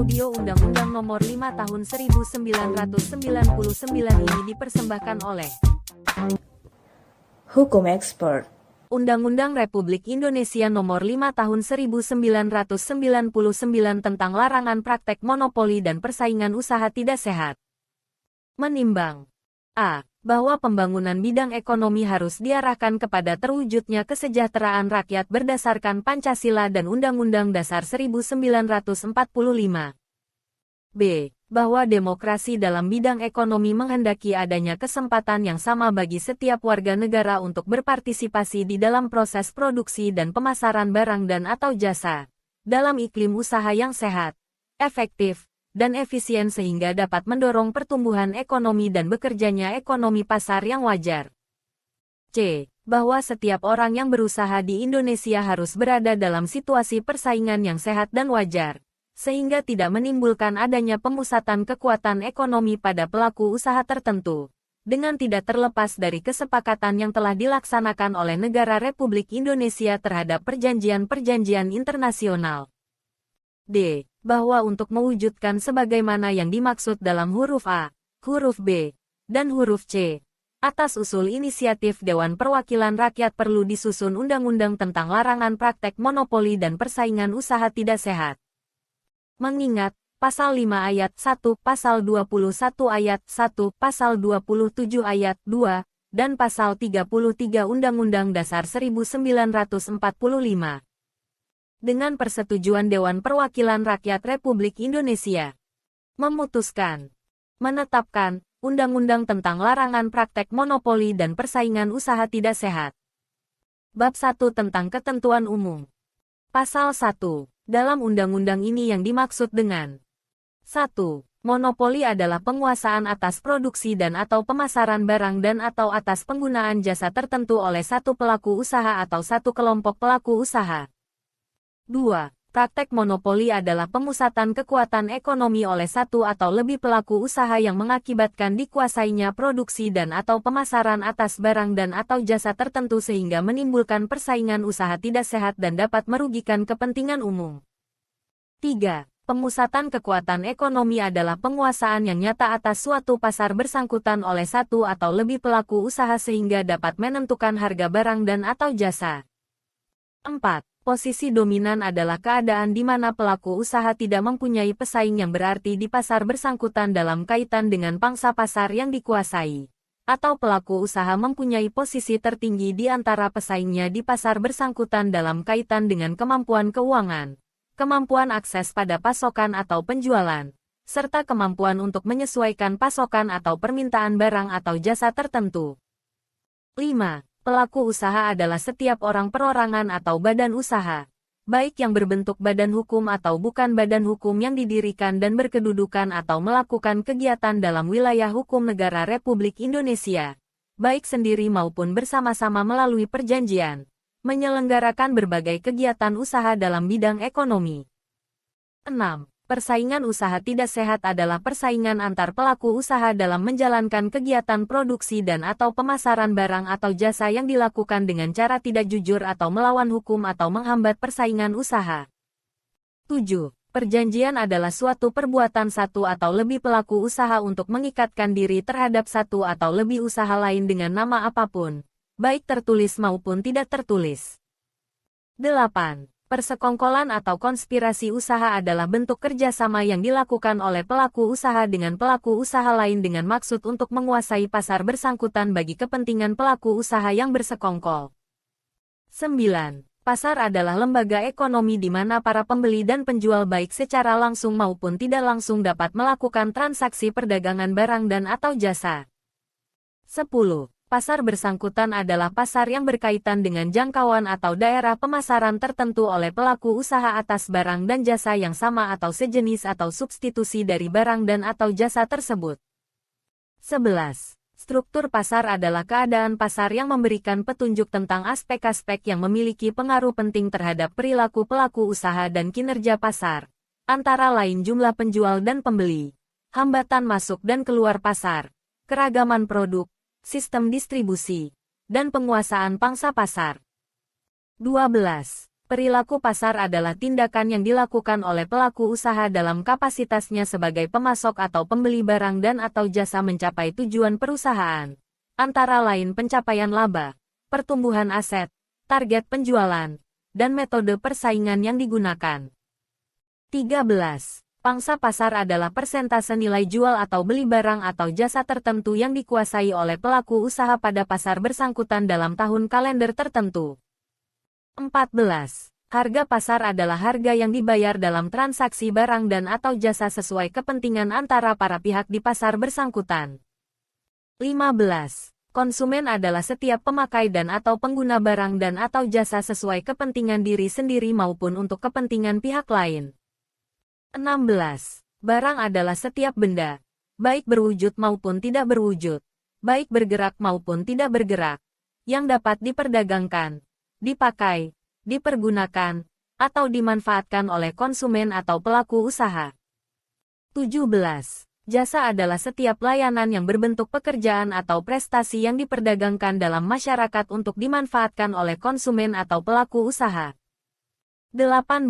Audio Undang-Undang Nomor 5 Tahun 1999 ini dipersembahkan oleh Hukum Expert. Undang-Undang Republik Indonesia Nomor 5 Tahun 1999 tentang larangan praktek monopoli dan persaingan usaha tidak sehat. Menimbang A. Bahwa pembangunan bidang ekonomi harus diarahkan kepada terwujudnya kesejahteraan rakyat berdasarkan Pancasila dan Undang-Undang Dasar 1945. B. Bahwa demokrasi dalam bidang ekonomi menghendaki adanya kesempatan yang sama bagi setiap warga negara untuk berpartisipasi di dalam proses produksi dan pemasaran barang dan atau jasa, dalam iklim usaha yang sehat, efektif, dan efisien sehingga dapat mendorong pertumbuhan ekonomi dan bekerjanya ekonomi pasar yang wajar. C. Bahwa setiap orang yang berusaha di Indonesia harus berada dalam situasi persaingan yang sehat dan wajar, sehingga tidak menimbulkan adanya pemusatan kekuatan ekonomi pada pelaku usaha tertentu, dengan tidak terlepas dari kesepakatan yang telah dilaksanakan oleh negara Republik Indonesia terhadap perjanjian-perjanjian internasional. D. Bahwa untuk mewujudkan sebagaimana yang dimaksud dalam huruf A, huruf B, dan huruf C, atas usul inisiatif Dewan Perwakilan Rakyat perlu disusun undang-undang tentang larangan praktek monopoli dan persaingan usaha tidak sehat. Mengingat, Pasal 5 Ayat 1, Pasal 21 Ayat 1, Pasal 27 Ayat 2, dan Pasal 33 Undang-Undang Dasar 1945. Dengan persetujuan Dewan Perwakilan Rakyat Republik Indonesia, memutuskan, menetapkan, Undang-Undang tentang larangan praktek monopoli dan persaingan usaha tidak sehat. Bab 1 tentang ketentuan umum. Pasal 1. Dalam undang-undang ini yang dimaksud dengan 1. Monopoli adalah penguasaan atas produksi dan atau pemasaran barang dan atau atas penggunaan jasa tertentu oleh satu pelaku usaha atau satu kelompok pelaku usaha. 2. Praktek monopoli adalah pemusatan kekuatan ekonomi oleh satu atau lebih pelaku usaha yang mengakibatkan dikuasainya produksi dan atau pemasaran atas barang dan atau jasa tertentu sehingga menimbulkan persaingan usaha tidak sehat dan dapat merugikan kepentingan umum. 3. Pemusatan kekuatan ekonomi adalah penguasaan yang nyata atas suatu pasar bersangkutan oleh satu atau lebih pelaku usaha sehingga dapat menentukan harga barang dan atau jasa. 4. Posisi dominan adalah keadaan di mana pelaku usaha tidak mempunyai pesaing yang berarti di pasar bersangkutan dalam kaitan dengan pangsa pasar yang dikuasai, atau pelaku usaha mempunyai posisi tertinggi di antara pesaingnya di pasar bersangkutan dalam kaitan dengan kemampuan keuangan, kemampuan akses pada pasokan atau penjualan, serta kemampuan untuk menyesuaikan pasokan atau permintaan barang atau jasa tertentu. 5. Pelaku usaha adalah setiap orang perorangan atau badan usaha, baik yang berbentuk badan hukum atau bukan badan hukum yang didirikan dan berkedudukan atau melakukan kegiatan dalam wilayah hukum negara Republik Indonesia, baik sendiri maupun bersama-sama melalui perjanjian, menyelenggarakan berbagai kegiatan usaha dalam bidang ekonomi. 6. Persaingan usaha tidak sehat adalah persaingan antar pelaku usaha dalam menjalankan kegiatan produksi dan atau pemasaran barang atau jasa yang dilakukan dengan cara tidak jujur atau melawan hukum atau menghambat persaingan usaha. 7. Perjanjian adalah suatu perbuatan satu atau lebih pelaku usaha untuk mengikatkan diri terhadap satu atau lebih usaha lain dengan nama apapun, baik tertulis maupun tidak tertulis. 8. Persekongkolan atau konspirasi usaha adalah bentuk kerjasama yang dilakukan oleh pelaku usaha dengan pelaku usaha lain dengan maksud untuk menguasai pasar bersangkutan bagi kepentingan pelaku usaha yang bersekongkol. 9. Pasar adalah lembaga ekonomi di mana para pembeli dan penjual baik secara langsung maupun tidak langsung dapat melakukan transaksi perdagangan barang dan atau jasa. 10. Pasar bersangkutan adalah pasar yang berkaitan dengan jangkauan atau daerah pemasaran tertentu oleh pelaku usaha atas barang dan jasa yang sama atau sejenis atau substitusi dari barang dan atau jasa tersebut. 11. Struktur pasar adalah keadaan pasar yang memberikan petunjuk tentang aspek-aspek yang memiliki pengaruh penting terhadap perilaku pelaku usaha dan kinerja pasar, antara lain jumlah penjual dan pembeli, hambatan masuk dan keluar pasar, keragaman produk, sistem distribusi, dan penguasaan pangsa pasar. 12. Perilaku pasar adalah tindakan yang dilakukan oleh pelaku usaha dalam kapasitasnya sebagai pemasok atau pembeli barang dan atau jasa mencapai tujuan perusahaan, antara lain pencapaian laba, pertumbuhan aset, target penjualan, dan metode persaingan yang digunakan. 13. Pangsa pasar adalah persentase nilai jual atau beli barang atau jasa tertentu yang dikuasai oleh pelaku usaha pada pasar bersangkutan dalam tahun kalender tertentu. 14. Harga pasar adalah harga yang dibayar dalam transaksi barang dan atau jasa sesuai kepentingan antara para pihak di pasar bersangkutan. 15. Konsumen adalah setiap pemakai dan atau pengguna barang dan atau jasa sesuai kepentingan diri sendiri maupun untuk kepentingan pihak lain. 16. Barang adalah setiap benda, baik berwujud maupun tidak berwujud, baik bergerak maupun tidak bergerak, yang dapat diperdagangkan, dipakai, dipergunakan, atau dimanfaatkan oleh konsumen atau pelaku usaha. 17. Jasa adalah setiap layanan yang berbentuk pekerjaan atau prestasi yang diperdagangkan dalam masyarakat untuk dimanfaatkan oleh konsumen atau pelaku usaha. 18.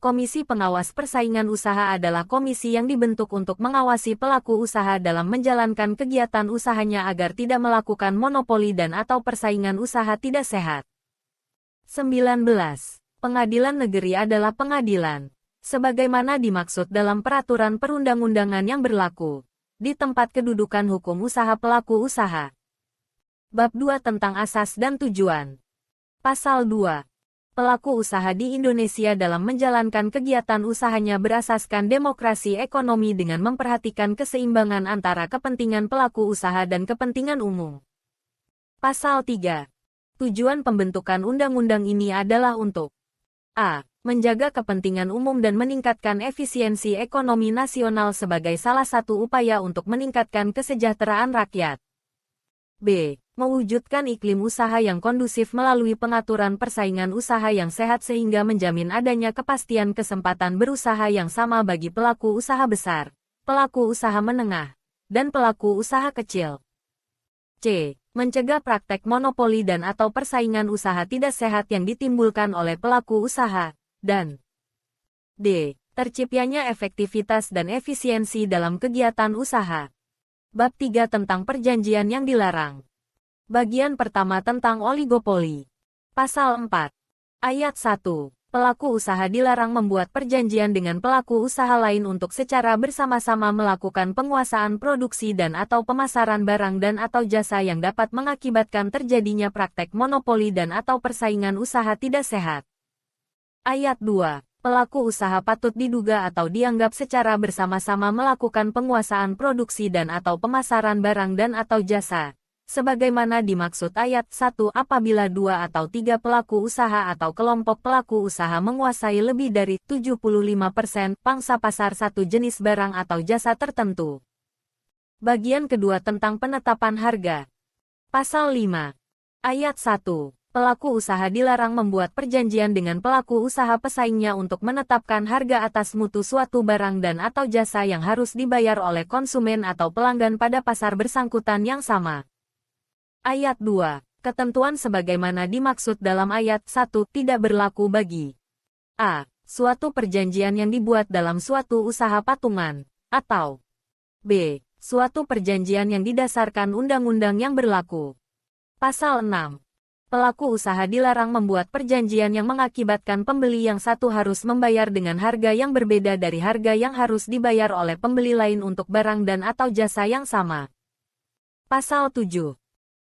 Komisi Pengawas Persaingan Usaha adalah komisi yang dibentuk untuk mengawasi pelaku usaha dalam menjalankan kegiatan usahanya agar tidak melakukan monopoli dan atau persaingan usaha tidak sehat. 19. Pengadilan negeri adalah pengadilan, sebagaimana dimaksud dalam peraturan perundang-undangan yang berlaku, di tempat kedudukan hukum usaha pelaku usaha. Bab 2 tentang asas dan tujuan. Pasal 2. Pelaku usaha di Indonesia dalam menjalankan kegiatan usahanya berasaskan demokrasi ekonomi dengan memperhatikan keseimbangan antara kepentingan pelaku usaha dan kepentingan umum. Pasal 3. Tujuan pembentukan undang-undang ini adalah untuk a. Menjaga kepentingan umum dan meningkatkan efisiensi ekonomi nasional sebagai salah satu upaya untuk meningkatkan kesejahteraan rakyat. b. Mewujudkan iklim usaha yang kondusif melalui pengaturan persaingan usaha yang sehat sehingga menjamin adanya kepastian kesempatan berusaha yang sama bagi pelaku usaha besar, pelaku usaha menengah, dan pelaku usaha kecil. c. Mencegah praktek monopoli dan atau persaingan usaha tidak sehat yang ditimbulkan oleh pelaku usaha, dan d. Terciptanya efektivitas dan efisiensi dalam kegiatan usaha. Bab 3 tentang perjanjian yang dilarang. Bagian pertama tentang oligopoli. Pasal 4. Ayat 1. Pelaku usaha dilarang membuat perjanjian dengan pelaku usaha lain untuk secara bersama-sama melakukan penguasaan produksi dan atau pemasaran barang dan atau jasa yang dapat mengakibatkan terjadinya praktek monopoli dan atau persaingan usaha tidak sehat. Ayat 2. Pelaku usaha patut diduga atau dianggap secara bersama-sama melakukan penguasaan produksi dan atau pemasaran barang dan atau jasa, sebagaimana dimaksud ayat 1 apabila 2 atau 3 pelaku usaha atau kelompok pelaku usaha menguasai lebih dari 75% pangsa pasar satu jenis barang atau jasa tertentu. Bagian kedua tentang penetapan harga. Pasal 5. Ayat 1. Pelaku usaha dilarang membuat perjanjian dengan pelaku usaha pesaingnya untuk menetapkan harga atas mutu suatu barang dan atau jasa yang harus dibayar oleh konsumen atau pelanggan pada pasar bersangkutan yang sama. Ayat 2. Ketentuan sebagaimana dimaksud dalam ayat 1 tidak berlaku bagi a. Suatu perjanjian yang dibuat dalam suatu usaha patungan, atau b. Suatu perjanjian yang didasarkan undang-undang yang berlaku. Pasal 6. Pelaku usaha dilarang membuat perjanjian yang mengakibatkan pembeli yang satu harus membayar dengan harga yang berbeda dari harga yang harus dibayar oleh pembeli lain untuk barang dan atau jasa yang sama. Pasal 7.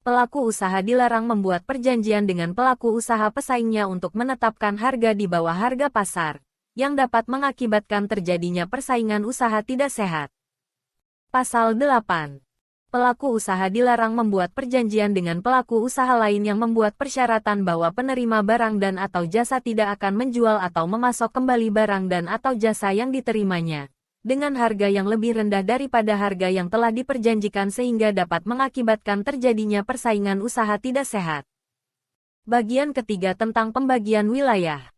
Pelaku usaha dilarang membuat perjanjian dengan pelaku usaha pesaingnya untuk menetapkan harga di bawah harga pasar, yang dapat mengakibatkan terjadinya persaingan usaha tidak sehat. Pasal 8. Pelaku usaha dilarang membuat perjanjian dengan pelaku usaha lain yang membuat persyaratan bahwa penerima barang dan atau jasa tidak akan menjual atau memasok kembali barang dan atau jasa yang diterimanya, dengan harga yang lebih rendah daripada harga yang telah diperjanjikan sehingga dapat mengakibatkan terjadinya persaingan usaha tidak sehat. Bagian ketiga tentang pembagian wilayah.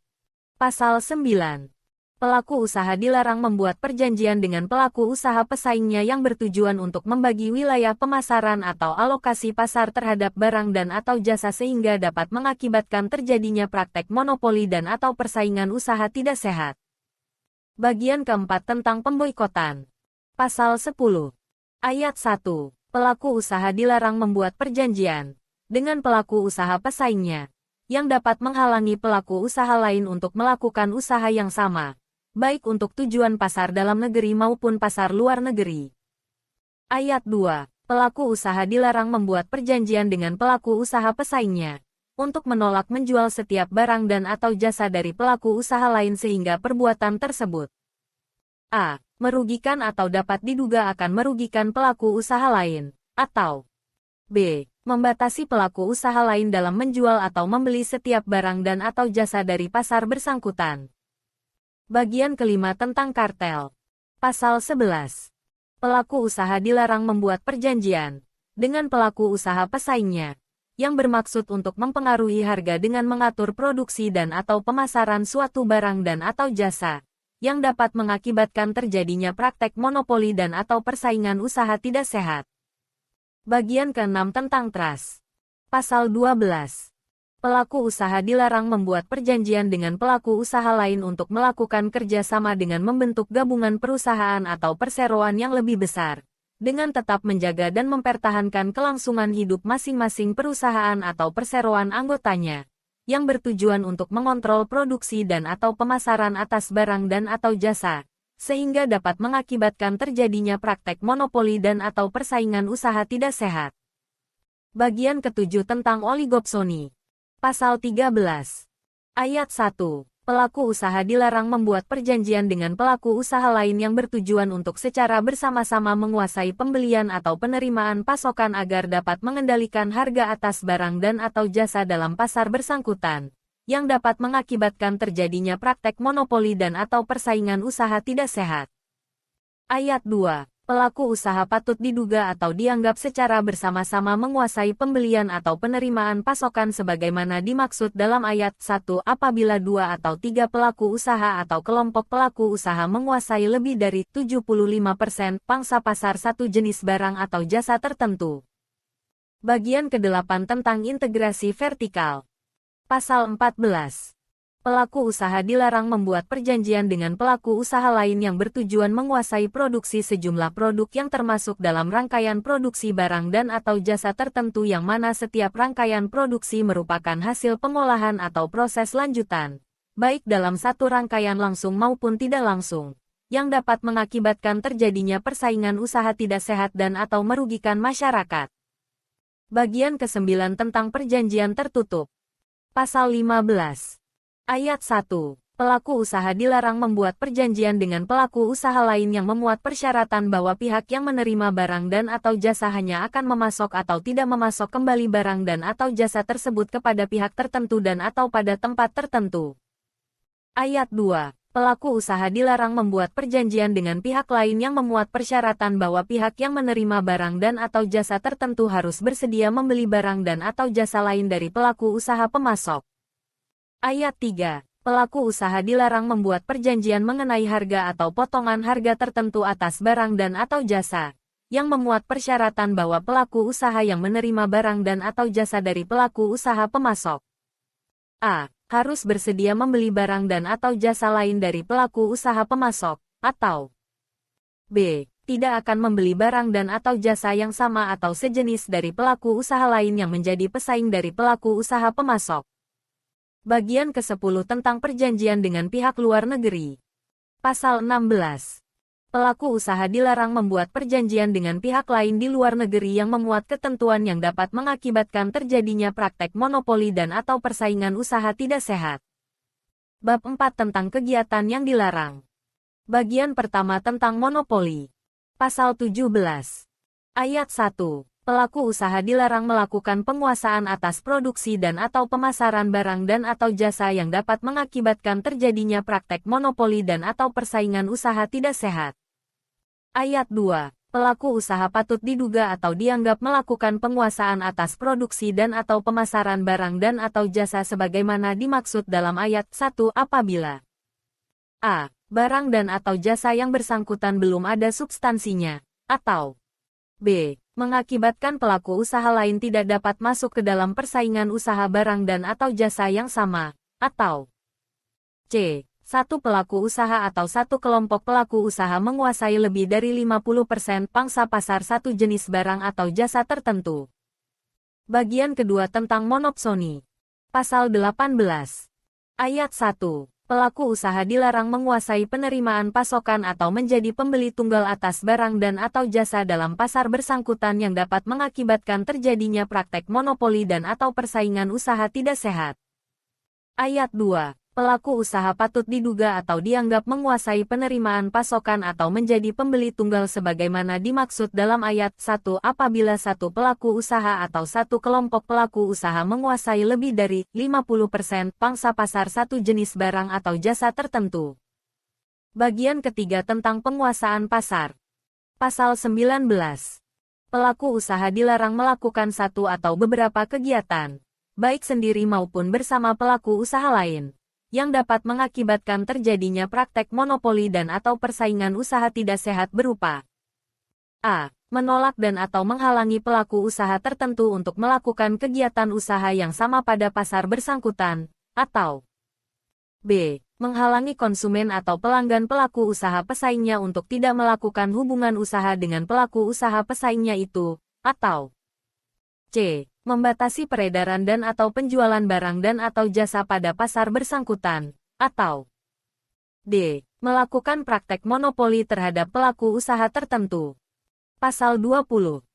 Pasal 9. Pelaku usaha dilarang membuat perjanjian dengan pelaku usaha pesaingnya yang bertujuan untuk membagi wilayah pemasaran atau alokasi pasar terhadap barang dan atau jasa sehingga dapat mengakibatkan terjadinya praktek monopoli dan atau persaingan usaha tidak sehat. Bagian keempat tentang pemboikotan. Pasal 10. Ayat 1. Pelaku usaha dilarang membuat perjanjian dengan pelaku usaha pesaingnya yang dapat menghalangi pelaku usaha lain untuk melakukan usaha yang sama, baik untuk tujuan pasar dalam negeri maupun pasar luar negeri. Ayat 2. Pelaku usaha dilarang membuat perjanjian dengan pelaku usaha pesaingnya untuk menolak menjual setiap barang dan atau jasa dari pelaku usaha lain sehingga perbuatan tersebut a. merugikan atau dapat diduga akan merugikan pelaku usaha lain, atau b. membatasi pelaku usaha lain dalam menjual atau membeli setiap barang dan atau jasa dari pasar bersangkutan. Bagian kelima tentang kartel. Pasal 11. Pelaku usaha dilarang membuat perjanjian dengan pelaku usaha pesaingnya yang bermaksud untuk mempengaruhi harga dengan mengatur produksi dan atau pemasaran suatu barang dan atau jasa yang dapat mengakibatkan terjadinya praktek monopoli dan atau persaingan usaha tidak sehat. Bagian ke-6 tentang trust. Pasal 12. Pelaku usaha dilarang membuat perjanjian dengan pelaku usaha lain untuk melakukan kerjasama dengan membentuk gabungan perusahaan atau perseroan yang lebih besar, dengan tetap menjaga dan mempertahankan kelangsungan hidup masing-masing perusahaan atau perseroan anggotanya, yang bertujuan untuk mengontrol produksi dan atau pemasaran atas barang dan atau jasa, sehingga dapat mengakibatkan terjadinya praktek monopoli dan atau persaingan usaha tidak sehat. Bagian ke-7 tentang oligopsoni. Pasal 13. Ayat 1. Pelaku usaha dilarang membuat perjanjian dengan pelaku usaha lain yang bertujuan untuk secara bersama-sama menguasai pembelian atau penerimaan pasokan agar dapat mengendalikan harga atas barang dan atau jasa dalam pasar bersangkutan, yang dapat mengakibatkan terjadinya praktek monopoli dan atau persaingan usaha tidak sehat. Ayat 2. Pelaku usaha patut diduga atau dianggap secara bersama-sama menguasai pembelian atau penerimaan pasokan sebagaimana dimaksud dalam ayat 1 apabila 2 atau 3 pelaku usaha atau kelompok pelaku usaha menguasai lebih dari 75% pangsa pasar satu jenis barang atau jasa tertentu. Bagian ke-8 tentang integrasi vertikal. Pasal 14. Pelaku usaha dilarang membuat perjanjian dengan pelaku usaha lain yang bertujuan menguasai produksi sejumlah produk yang termasuk dalam rangkaian produksi barang dan atau jasa tertentu yang mana setiap rangkaian produksi merupakan hasil pengolahan atau proses lanjutan, baik dalam satu rangkaian langsung maupun tidak langsung, yang dapat mengakibatkan terjadinya persaingan usaha tidak sehat dan atau merugikan masyarakat. Bagian ke-9 tentang perjanjian tertutup. Pasal 15. Ayat 1. Pelaku usaha dilarang membuat perjanjian dengan pelaku usaha lain yang memuat persyaratan bahwa pihak yang menerima barang dan atau jasa hanya akan memasok atau tidak memasok kembali barang dan atau jasa tersebut kepada pihak tertentu dan atau pada tempat tertentu. Ayat 2. Pelaku usaha dilarang membuat perjanjian dengan pihak lain yang memuat persyaratan bahwa pihak yang menerima barang dan atau jasa tertentu harus bersedia membeli barang dan atau jasa lain dari pelaku usaha pemasok. Ayat 3. Pelaku usaha dilarang membuat perjanjian mengenai harga atau potongan harga tertentu atas barang dan atau jasa, yang memuat persyaratan bahwa pelaku usaha yang menerima barang dan atau jasa dari pelaku usaha pemasok a. harus bersedia membeli barang dan atau jasa lain dari pelaku usaha pemasok, atau b. tidak akan membeli barang dan atau jasa yang sama atau sejenis dari pelaku usaha lain yang menjadi pesaing dari pelaku usaha pemasok. Bagian ke-10 tentang perjanjian dengan pihak luar negeri. Pasal 16. Pelaku usaha dilarang membuat perjanjian dengan pihak lain di luar negeri yang memuat ketentuan yang dapat mengakibatkan terjadinya praktek monopoli dan atau persaingan usaha tidak sehat. Bab 4 tentang kegiatan yang dilarang. Bagian pertama tentang monopoli. Pasal 17. Ayat 1. Pelaku usaha dilarang melakukan penguasaan atas produksi dan atau pemasaran barang dan atau jasa yang dapat mengakibatkan terjadinya praktek monopoli dan atau persaingan usaha tidak sehat. Ayat 2. Pelaku usaha patut diduga atau dianggap melakukan penguasaan atas produksi dan atau pemasaran barang dan atau jasa sebagaimana dimaksud dalam ayat 1 apabila a. barang dan atau jasa yang bersangkutan belum ada substansinya, atau B. Mengakibatkan pelaku usaha lain tidak dapat masuk ke dalam persaingan usaha barang dan atau jasa yang sama, atau C. Satu pelaku usaha atau satu kelompok pelaku usaha menguasai lebih dari 50% pangsa pasar satu jenis barang atau jasa tertentu. Bagian kedua tentang monopsoni. Pasal 18. Ayat 1. Pelaku usaha dilarang menguasai penerimaan pasokan atau menjadi pembeli tunggal atas barang dan atau jasa dalam pasar bersangkutan yang dapat mengakibatkan terjadinya praktek monopoli dan atau persaingan usaha tidak sehat. Ayat 2. Pelaku usaha patut diduga atau dianggap menguasai penerimaan pasokan atau menjadi pembeli tunggal sebagaimana dimaksud dalam ayat 1 apabila satu pelaku usaha atau satu kelompok pelaku usaha menguasai lebih dari 50% pangsa pasar satu jenis barang atau jasa tertentu. Bagian ketiga tentang penguasaan pasar. Pasal 19. Pelaku usaha dilarang melakukan satu atau beberapa kegiatan, baik sendiri maupun bersama pelaku usaha lain, yang dapat mengakibatkan terjadinya praktek monopoli dan atau persaingan usaha tidak sehat berupa A. Menolak dan atau menghalangi pelaku usaha tertentu untuk melakukan kegiatan usaha yang sama pada pasar bersangkutan, atau B. Menghalangi konsumen atau pelanggan pelaku usaha pesaingnya untuk tidak melakukan hubungan usaha dengan pelaku usaha pesaingnya itu, atau C. Membatasi peredaran dan atau penjualan barang dan atau jasa pada pasar bersangkutan, atau D. Melakukan praktek monopoli terhadap pelaku usaha tertentu. Pasal 20.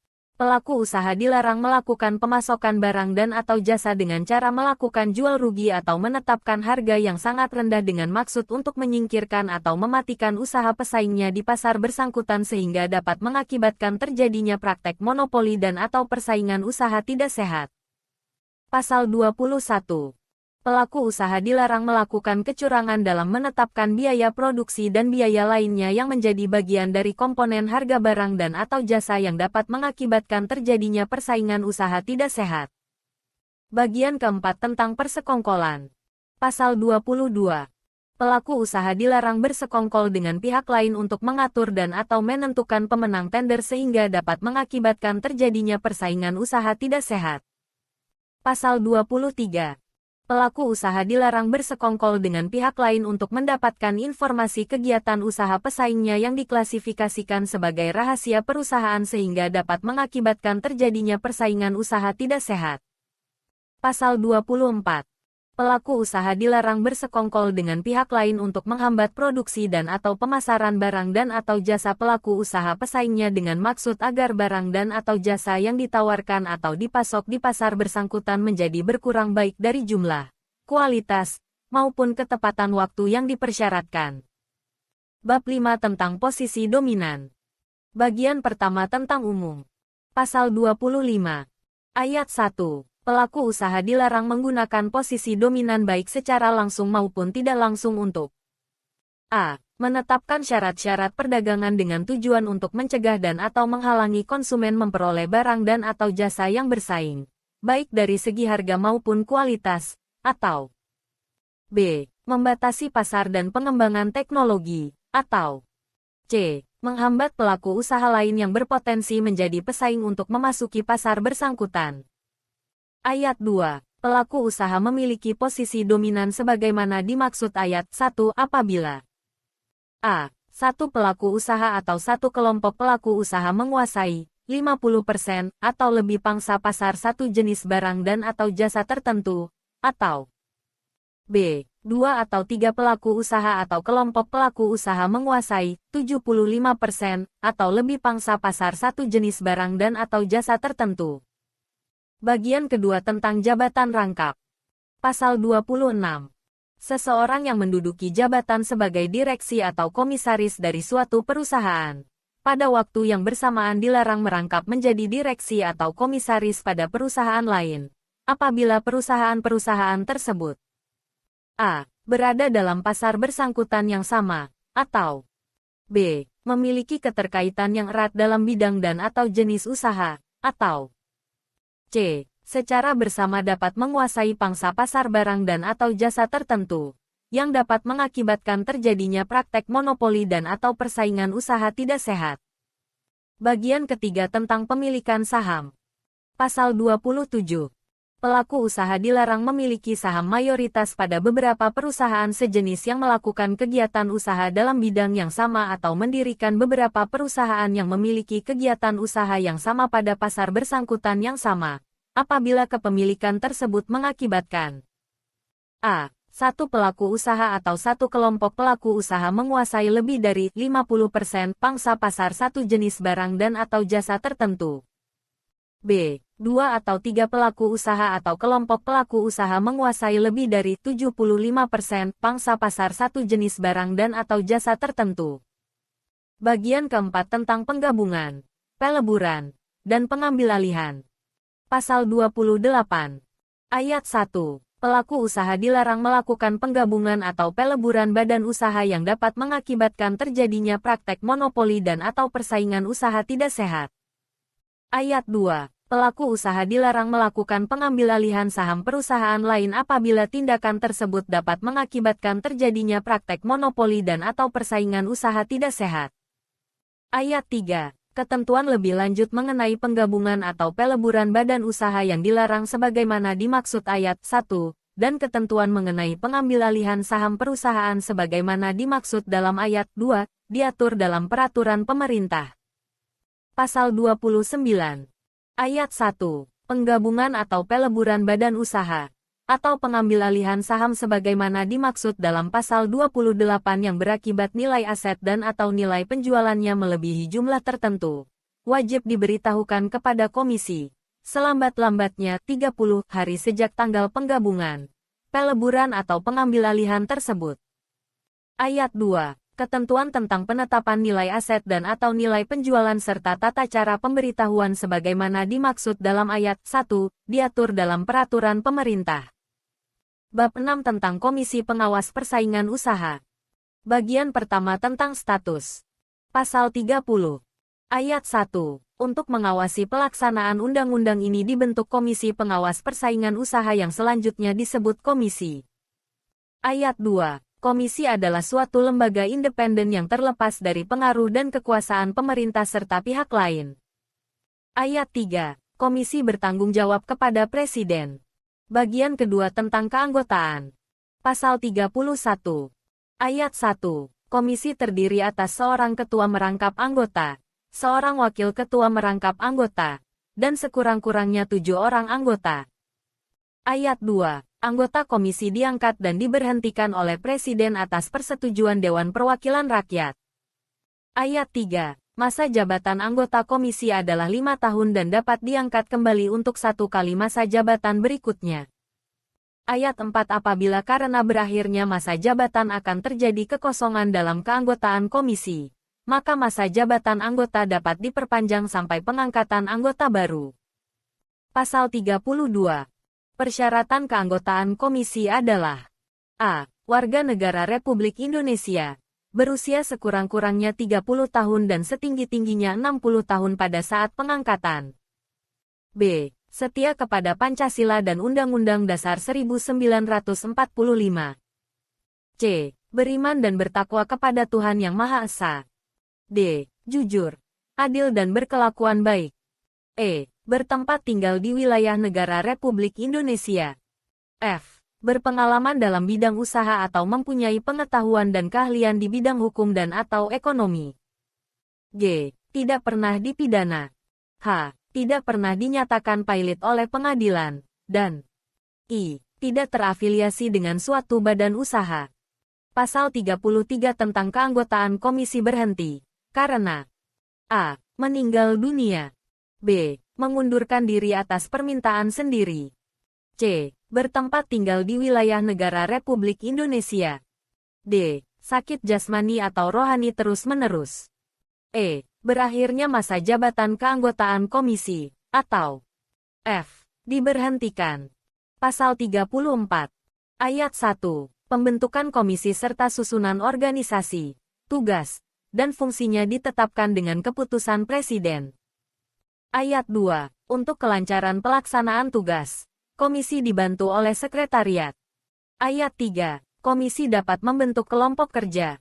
Pelaku usaha dilarang melakukan pemasokan barang dan atau jasa dengan cara melakukan jual rugi atau menetapkan harga yang sangat rendah dengan maksud untuk menyingkirkan atau mematikan usaha pesaingnya di pasar bersangkutan sehingga dapat mengakibatkan terjadinya praktek monopoli dan atau persaingan usaha tidak sehat. Pasal 21. Pelaku usaha dilarang melakukan kecurangan dalam menetapkan biaya produksi dan biaya lainnya yang menjadi bagian dari komponen harga barang dan atau jasa yang dapat mengakibatkan terjadinya persaingan usaha tidak sehat. Bagian keempat tentang persekongkolan. Pasal 22. Pelaku usaha dilarang bersekongkol dengan pihak lain untuk mengatur dan atau menentukan pemenang tender sehingga dapat mengakibatkan terjadinya persaingan usaha tidak sehat. Pasal 23. Pelaku usaha dilarang bersekongkol dengan pihak lain untuk mendapatkan informasi kegiatan usaha pesaingnya yang diklasifikasikan sebagai rahasia perusahaan sehingga dapat mengakibatkan terjadinya persaingan usaha tidak sehat. Pasal 24. Pelaku usaha dilarang bersekongkol dengan pihak lain untuk menghambat produksi dan atau pemasaran barang dan atau jasa pelaku usaha pesaingnya dengan maksud agar barang dan atau jasa yang ditawarkan atau dipasok di pasar bersangkutan menjadi berkurang baik dari jumlah, kualitas, maupun ketepatan waktu yang dipersyaratkan. Bab 5 tentang posisi dominan. Bagian pertama tentang umum. Pasal 25. Ayat 1. Pelaku usaha dilarang menggunakan posisi dominan baik secara langsung maupun tidak langsung untuk A. Menetapkan syarat-syarat perdagangan dengan tujuan untuk mencegah dan atau menghalangi konsumen memperoleh barang dan atau jasa yang bersaing, baik dari segi harga maupun kualitas, atau B. Membatasi pasar dan pengembangan teknologi, atau C. Menghambat pelaku usaha lain yang berpotensi menjadi pesaing untuk memasuki pasar bersangkutan. Ayat 2. Pelaku usaha memiliki posisi dominan sebagaimana dimaksud ayat 1 apabila A. Satu pelaku usaha atau satu kelompok pelaku usaha menguasai 50% atau lebih pangsa pasar satu jenis barang dan atau jasa tertentu, atau B. Dua atau tiga pelaku usaha atau kelompok pelaku usaha menguasai 75% atau lebih pangsa pasar satu jenis barang dan atau jasa tertentu. Bagian kedua tentang jabatan rangkap. Pasal 26. Seseorang yang menduduki jabatan sebagai direksi atau komisaris dari suatu perusahaan, pada waktu yang bersamaan dilarang merangkap menjadi direksi atau komisaris pada perusahaan lain, apabila perusahaan-perusahaan tersebut A. Berada dalam pasar bersangkutan yang sama, atau B. Memiliki keterkaitan yang erat dalam bidang dan atau jenis usaha, atau C. Secara bersama dapat menguasai pangsa pasar barang dan atau jasa tertentu, yang dapat mengakibatkan terjadinya praktek monopoli dan atau persaingan usaha tidak sehat. Bagian ketiga tentang pemilikan saham. Pasal 27. Pelaku usaha dilarang memiliki saham mayoritas pada beberapa perusahaan sejenis yang melakukan kegiatan usaha dalam bidang yang sama atau mendirikan beberapa perusahaan yang memiliki kegiatan usaha yang sama pada pasar bersangkutan yang sama, apabila kepemilikan tersebut mengakibatkan a. Satu pelaku usaha atau satu kelompok pelaku usaha menguasai lebih dari 50% pangsa pasar satu jenis barang dan atau jasa tertentu. B. Dua atau tiga pelaku usaha atau kelompok pelaku usaha menguasai lebih dari 75% pangsa pasar satu jenis barang dan atau jasa tertentu. Bagian keempat tentang penggabungan, peleburan, dan pengambil alihan. Pasal 28. Ayat 1. Pelaku usaha dilarang melakukan penggabungan atau peleburan badan usaha yang dapat mengakibatkan terjadinya praktek monopoli dan atau persaingan usaha tidak sehat. Ayat 2. Pelaku usaha dilarang melakukan pengambilalihan saham perusahaan lain apabila tindakan tersebut dapat mengakibatkan terjadinya praktek monopoli dan atau persaingan usaha tidak sehat. Ayat 3. Ketentuan lebih lanjut mengenai penggabungan atau peleburan badan usaha yang dilarang sebagaimana dimaksud ayat 1, dan ketentuan mengenai pengambilalihan saham perusahaan sebagaimana dimaksud dalam ayat 2, diatur dalam peraturan pemerintah. Pasal 29. Ayat 1. Penggabungan atau peleburan badan usaha, atau pengambilalihan saham sebagaimana dimaksud dalam pasal 28 yang berakibat nilai aset dan atau nilai penjualannya melebihi jumlah tertentu, wajib diberitahukan kepada komisi, selambat-lambatnya 30 hari sejak tanggal penggabungan, peleburan atau pengambilalihan tersebut. Ayat 2. Ketentuan tentang penetapan nilai aset dan atau nilai penjualan serta tata cara pemberitahuan sebagaimana dimaksud dalam ayat 1, diatur dalam peraturan pemerintah. Bab 6 tentang Komisi Pengawas Persaingan Usaha. Bagian pertama tentang status. Pasal 30. Ayat 1. Untuk mengawasi pelaksanaan undang-undang ini dibentuk Komisi Pengawas Persaingan Usaha yang selanjutnya disebut komisi. Ayat 2. Komisi adalah suatu lembaga independen yang terlepas dari pengaruh dan kekuasaan pemerintah serta pihak lain. Ayat 3. Komisi bertanggung jawab kepada Presiden. Bagian kedua tentang keanggotaan. Pasal 31. Ayat 1. Komisi terdiri atas seorang ketua merangkap anggota, seorang wakil ketua merangkap anggota, dan sekurang-kurangnya 7 orang anggota. Ayat 2. Anggota komisi diangkat dan diberhentikan oleh Presiden atas persetujuan Dewan Perwakilan Rakyat. Ayat 3. Masa jabatan anggota komisi adalah 5 tahun dan dapat diangkat kembali untuk 1 kali masa jabatan berikutnya. Ayat 4. Apabila karena berakhirnya masa jabatan akan terjadi kekosongan dalam keanggotaan komisi, maka masa jabatan anggota dapat diperpanjang sampai pengangkatan anggota baru. Pasal 32. Persyaratan keanggotaan komisi adalah a. Warga negara Republik Indonesia, berusia sekurang-kurangnya 30 tahun dan setinggi-tingginya 60 tahun pada saat pengangkatan. B. Setia kepada Pancasila dan Undang-Undang Dasar 1945. C. Beriman dan bertakwa kepada Tuhan Yang Maha Esa. D. Jujur, adil dan berkelakuan baik. E. Bertempat tinggal di wilayah negara Republik Indonesia. F. Berpengalaman dalam bidang usaha atau mempunyai pengetahuan dan keahlian di bidang hukum dan atau ekonomi. G. Tidak pernah dipidana. H. Tidak pernah dinyatakan pailit oleh pengadilan. Dan I. Tidak terafiliasi dengan suatu badan usaha. Pasal 33 tentang keanggotaan komisi berhenti karena a. Meninggal dunia. B. Mengundurkan diri atas permintaan sendiri. C. Bertempat tinggal di wilayah negara Republik Indonesia. D. Sakit jasmani atau rohani terus-menerus. E. Berakhirnya masa jabatan keanggotaan komisi, atau F. Diberhentikan. Pasal 34. Ayat 1. Pembentukan komisi serta susunan organisasi, tugas, dan fungsinya ditetapkan dengan keputusan Presiden. Ayat 2. Untuk kelancaran pelaksanaan tugas, komisi dibantu oleh sekretariat. Ayat 3. Komisi dapat membentuk kelompok kerja.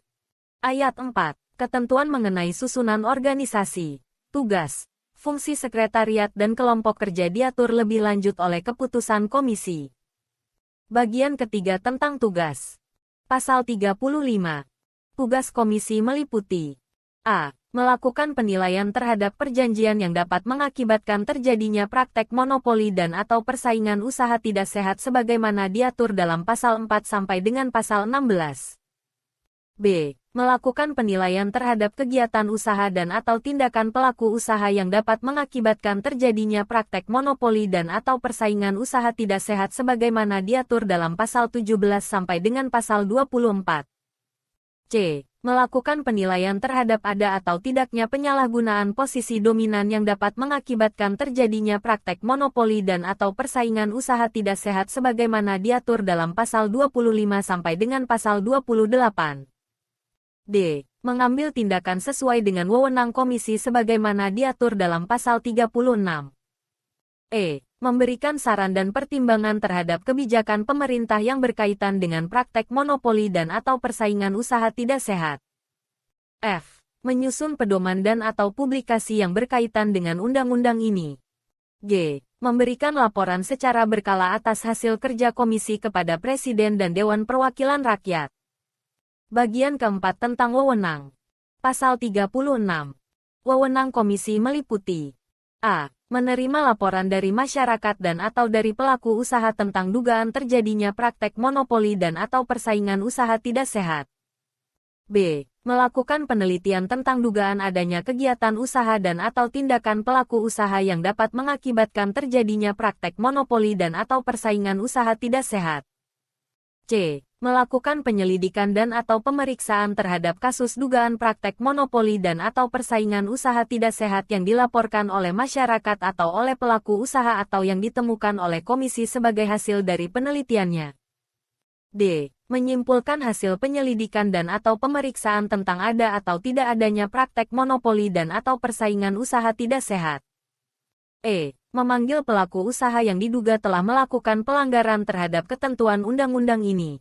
Ayat 4. Ketentuan mengenai susunan organisasi, tugas, fungsi sekretariat dan kelompok kerja diatur lebih lanjut oleh keputusan komisi. Bagian ketiga tentang tugas. Pasal 35. Tugas komisi meliputi A. Melakukan penilaian terhadap perjanjian yang dapat mengakibatkan terjadinya praktek monopoli dan atau persaingan usaha tidak sehat sebagaimana diatur dalam pasal 4 sampai dengan pasal 16. B. Melakukan penilaian terhadap kegiatan usaha dan atau tindakan pelaku usaha yang dapat mengakibatkan terjadinya praktek monopoli dan atau persaingan usaha tidak sehat sebagaimana diatur dalam pasal 17 sampai dengan pasal 24. C. Melakukan penilaian terhadap ada atau tidaknya penyalahgunaan posisi dominan yang dapat mengakibatkan terjadinya praktek monopoli dan atau persaingan usaha tidak sehat sebagaimana diatur dalam pasal 25 sampai dengan pasal 28. D. Mengambil tindakan sesuai dengan wewenang komisi sebagaimana diatur dalam pasal 36. E. Memberikan saran dan pertimbangan terhadap kebijakan pemerintah yang berkaitan dengan praktek monopoli dan atau persaingan usaha tidak sehat. F. Menyusun pedoman dan atau publikasi yang berkaitan dengan undang-undang ini. G. Memberikan laporan secara berkala atas hasil kerja komisi kepada Presiden dan Dewan Perwakilan Rakyat. Bagian keempat tentang wewenang. Pasal 36. Wewenang komisi meliputi A. Menerima laporan dari masyarakat dan atau dari pelaku usaha tentang dugaan terjadinya praktek monopoli dan atau persaingan usaha tidak sehat. B. Melakukan penelitian tentang dugaan adanya kegiatan usaha dan atau tindakan pelaku usaha yang dapat mengakibatkan terjadinya praktek monopoli dan atau persaingan usaha tidak sehat. C. Melakukan penyelidikan dan atau pemeriksaan terhadap kasus dugaan praktek monopoli dan atau persaingan usaha tidak sehat yang dilaporkan oleh masyarakat atau oleh pelaku usaha atau yang ditemukan oleh komisi sebagai hasil dari penelitiannya. D. Menyimpulkan hasil penyelidikan dan atau pemeriksaan tentang ada atau tidak adanya praktek monopoli dan atau persaingan usaha tidak sehat. E. Memanggil pelaku usaha yang diduga telah melakukan pelanggaran terhadap ketentuan undang-undang ini.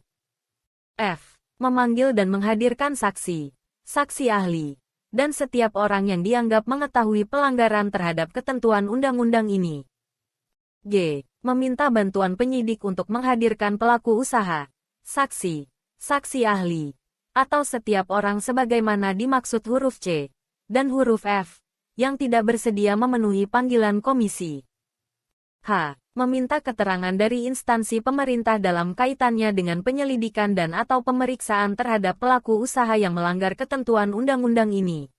F. Memanggil dan menghadirkan saksi, saksi ahli, dan setiap orang yang dianggap mengetahui pelanggaran terhadap ketentuan undang-undang ini. G. Meminta bantuan penyidik untuk menghadirkan pelaku usaha, saksi, saksi ahli, atau setiap orang sebagaimana dimaksud huruf C dan huruf F, yang tidak bersedia memenuhi panggilan komisi. H. Meminta keterangan dari instansi pemerintah dalam kaitannya dengan penyelidikan dan atau pemeriksaan terhadap pelaku usaha yang melanggar ketentuan undang-undang ini.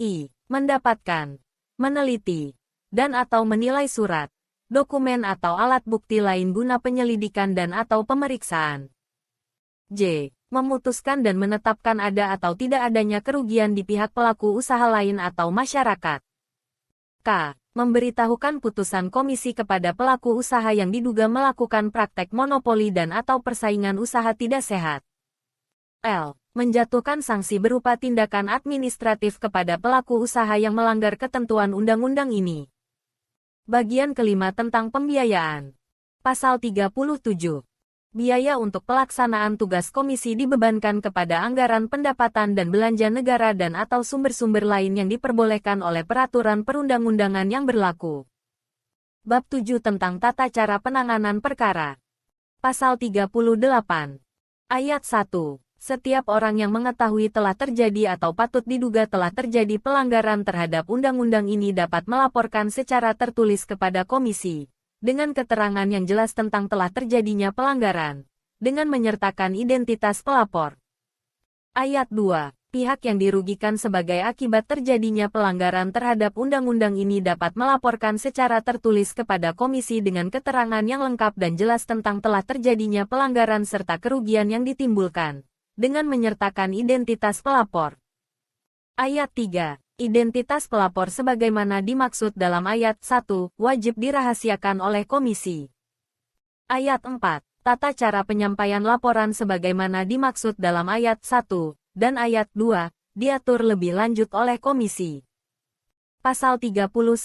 I. Mendapatkan, meneliti, dan atau menilai surat, dokumen atau alat bukti lain guna penyelidikan dan atau pemeriksaan. J. Memutuskan dan menetapkan ada atau tidak adanya kerugian di pihak pelaku usaha lain atau masyarakat. K. Memberitahukan putusan komisi kepada pelaku usaha yang diduga melakukan praktek monopoli dan atau persaingan usaha tidak sehat. L. Menjatuhkan sanksi berupa tindakan administratif kepada pelaku usaha yang melanggar ketentuan undang-undang ini. Bagian kelima tentang pembiayaan. Pasal 37. Biaya untuk pelaksanaan tugas komisi dibebankan kepada anggaran pendapatan dan belanja negara dan atau sumber-sumber lain yang diperbolehkan oleh peraturan perundang-undangan yang berlaku. Bab 7 tentang tata cara penanganan perkara. Pasal 38. Ayat 1. Setiap orang yang mengetahui telah terjadi atau patut diduga telah terjadi pelanggaran terhadap undang-undang ini dapat melaporkan secara tertulis kepada komisi, dengan keterangan yang jelas tentang telah terjadinya pelanggaran, dengan menyertakan identitas pelapor. Ayat 2. Pihak yang dirugikan sebagai akibat terjadinya pelanggaran terhadap undang-undang ini dapat melaporkan secara tertulis kepada komisi dengan keterangan yang lengkap dan jelas tentang telah terjadinya pelanggaran serta kerugian yang ditimbulkan, dengan menyertakan identitas pelapor. Ayat 3. Identitas pelapor sebagaimana dimaksud dalam ayat 1, wajib dirahasiakan oleh komisi. Ayat 4. Tata cara penyampaian laporan sebagaimana dimaksud dalam ayat 1 dan ayat 2, diatur lebih lanjut oleh komisi. Pasal 39.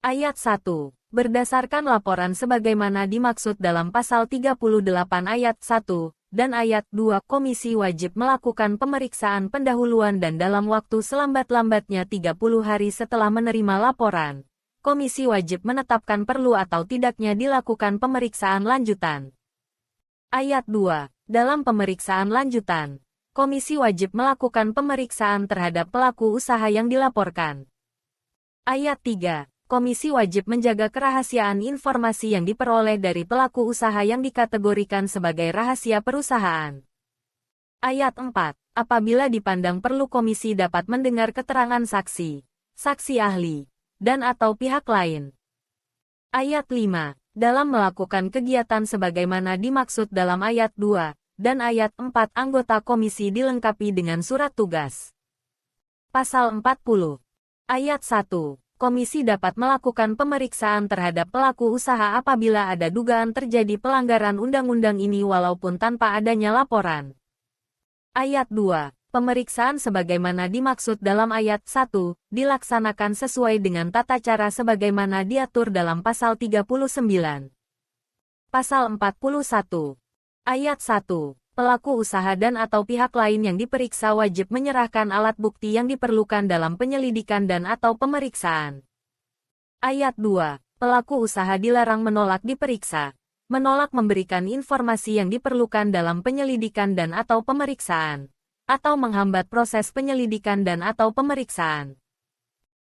Ayat 1. Berdasarkan laporan sebagaimana dimaksud dalam pasal 38 ayat 1, dan Ayat 2 Komisi wajib melakukan pemeriksaan pendahuluan dan dalam waktu selambat-lambatnya 30 hari setelah menerima laporan. Komisi wajib menetapkan perlu atau tidaknya dilakukan pemeriksaan lanjutan. Ayat 2. Dalam pemeriksaan lanjutan, Komisi wajib melakukan pemeriksaan terhadap pelaku usaha yang dilaporkan. Ayat 3. Komisi wajib menjaga kerahasiaan informasi yang diperoleh dari pelaku usaha yang dikategorikan sebagai rahasia perusahaan. Ayat 4. Apabila dipandang perlu komisi dapat mendengar keterangan saksi, saksi ahli, dan atau pihak lain. Ayat 5. Dalam melakukan kegiatan sebagaimana dimaksud dalam ayat 2 dan ayat 4 anggota komisi dilengkapi dengan surat tugas. Pasal 40. Ayat 1. Komisi dapat melakukan pemeriksaan terhadap pelaku usaha apabila ada dugaan terjadi pelanggaran undang-undang ini walaupun tanpa adanya laporan. Ayat 2. Pemeriksaan sebagaimana dimaksud dalam ayat 1 dilaksanakan sesuai dengan tata cara sebagaimana diatur dalam pasal 39. Pasal 41. Ayat 1. Pelaku usaha dan atau pihak lain yang diperiksa wajib menyerahkan alat bukti yang diperlukan dalam penyelidikan dan atau pemeriksaan. Ayat 2. Pelaku usaha dilarang menolak diperiksa, menolak memberikan informasi yang diperlukan dalam penyelidikan dan atau pemeriksaan, atau menghambat proses penyelidikan dan atau pemeriksaan.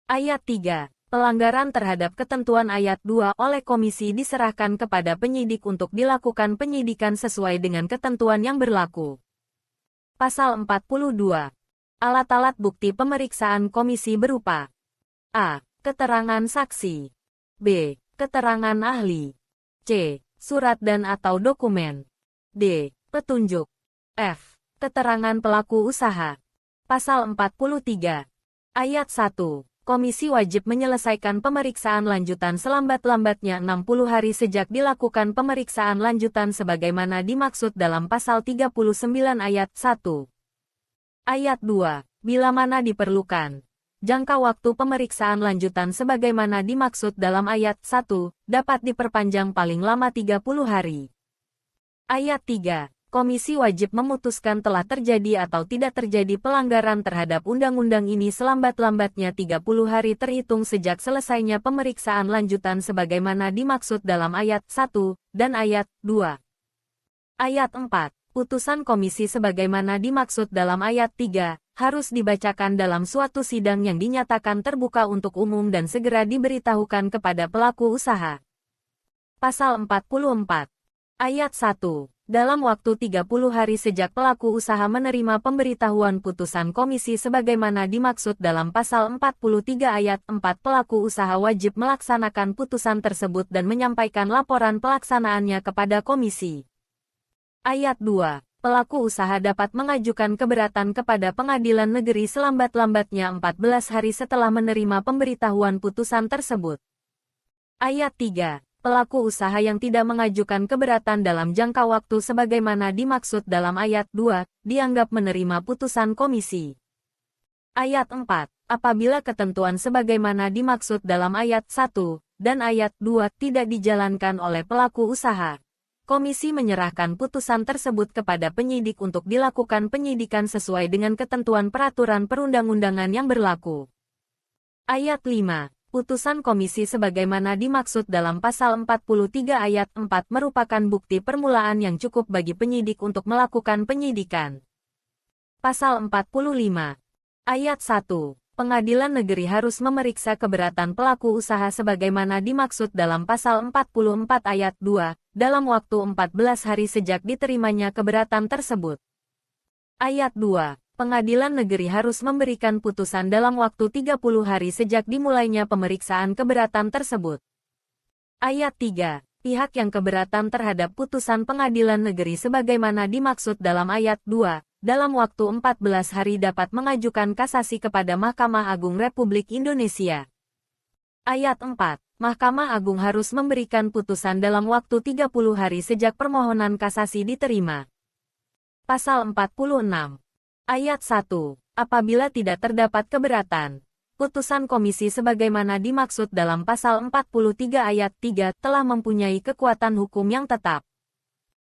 Ayat 3. Pelanggaran terhadap ketentuan ayat 2 oleh komisi diserahkan kepada penyidik untuk dilakukan penyidikan sesuai dengan ketentuan yang berlaku. Pasal 42. Alat-alat bukti pemeriksaan komisi berupa A. Keterangan saksi. B. Keterangan ahli. C. Surat dan atau dokumen. D. Petunjuk. F. Keterangan pelaku usaha. Pasal 43. Ayat 1. Komisi wajib menyelesaikan pemeriksaan lanjutan selambat-lambatnya 60 hari sejak dilakukan pemeriksaan lanjutan sebagaimana dimaksud dalam pasal 39 ayat 1. Ayat 2. Bila mana diperlukan, jangka waktu pemeriksaan lanjutan sebagaimana dimaksud dalam ayat 1 dapat diperpanjang paling lama 30 hari. Ayat 3. Komisi wajib memutuskan telah terjadi atau tidak terjadi pelanggaran terhadap undang-undang ini selambat-lambatnya 30 hari terhitung sejak selesainya pemeriksaan lanjutan sebagaimana dimaksud dalam ayat 1 dan ayat 2. Ayat 4. Putusan komisi sebagaimana dimaksud dalam ayat 3 harus dibacakan dalam suatu sidang yang dinyatakan terbuka untuk umum dan segera diberitahukan kepada pelaku usaha. Pasal 44. Ayat 1. Dalam waktu 30 hari sejak pelaku usaha menerima pemberitahuan putusan komisi sebagaimana dimaksud dalam pasal 43 ayat 4 pelaku usaha wajib melaksanakan putusan tersebut dan menyampaikan laporan pelaksanaannya kepada komisi. Ayat 2. Pelaku usaha dapat mengajukan keberatan kepada pengadilan negeri selambat-lambatnya 14 hari setelah menerima pemberitahuan putusan tersebut. Ayat 3. Pelaku usaha yang tidak mengajukan keberatan dalam jangka waktu sebagaimana dimaksud dalam ayat 2, dianggap menerima putusan komisi. Ayat 4. Apabila ketentuan sebagaimana dimaksud dalam ayat 1 dan ayat 2 tidak dijalankan oleh pelaku usaha, komisi menyerahkan putusan tersebut kepada penyidik untuk dilakukan penyidikan sesuai dengan ketentuan peraturan perundang-undangan yang berlaku. Ayat 5. Putusan komisi sebagaimana dimaksud dalam pasal 43 ayat 4 merupakan bukti permulaan yang cukup bagi penyidik untuk melakukan penyidikan. Pasal 45. Ayat 1. Pengadilan negeri harus memeriksa keberatan pelaku usaha sebagaimana dimaksud dalam pasal 44 ayat 2, dalam waktu 14 hari sejak diterimanya keberatan tersebut. Ayat 2. Pengadilan negeri harus memberikan putusan dalam waktu 30 hari sejak dimulainya pemeriksaan keberatan tersebut. Ayat 3. Pihak yang keberatan terhadap putusan pengadilan negeri sebagaimana dimaksud dalam ayat 2, dalam waktu 14 hari dapat mengajukan kasasi kepada Mahkamah Agung Republik Indonesia. Ayat 4. Mahkamah Agung harus memberikan putusan dalam waktu 30 hari sejak permohonan kasasi diterima. Pasal 46. Ayat 1. Apabila tidak terdapat keberatan, putusan komisi sebagaimana dimaksud dalam pasal 43 ayat 3 telah mempunyai kekuatan hukum yang tetap.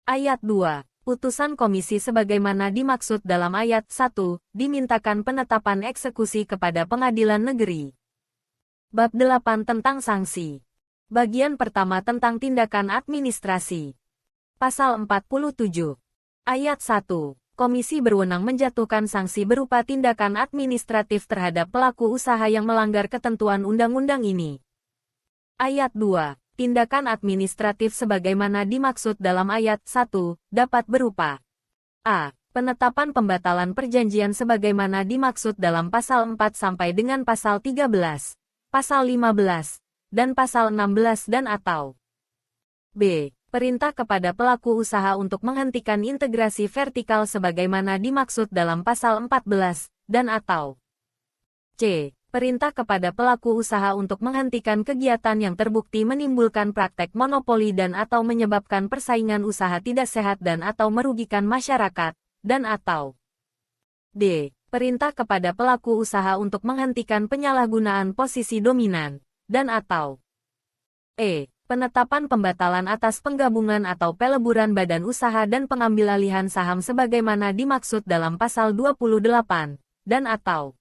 Ayat 2. Putusan komisi sebagaimana dimaksud dalam ayat 1, dimintakan penetapan eksekusi kepada pengadilan negeri. Bab 8 tentang sanksi. Bagian pertama tentang tindakan administrasi. Pasal 47. Ayat 1. Komisi berwenang menjatuhkan sanksi berupa tindakan administratif terhadap pelaku usaha yang melanggar ketentuan undang-undang ini. Ayat 2. Tindakan administratif sebagaimana dimaksud dalam ayat 1, dapat berupa a. Penetapan pembatalan perjanjian sebagaimana dimaksud dalam pasal 4 sampai dengan pasal 13, pasal 15, dan pasal 16 dan atau b. Perintah kepada pelaku usaha untuk menghentikan integrasi vertikal sebagaimana dimaksud dalam pasal 14, dan atau c. Perintah kepada pelaku usaha untuk menghentikan kegiatan yang terbukti menimbulkan praktek monopoli dan atau menyebabkan persaingan usaha tidak sehat dan atau merugikan masyarakat, dan atau d. Perintah kepada pelaku usaha untuk menghentikan penyalahgunaan posisi dominan, dan atau e. Penetapan pembatalan atas penggabungan atau peleburan badan usaha dan pengambilalihan saham sebagaimana dimaksud dalam pasal 28, dan atau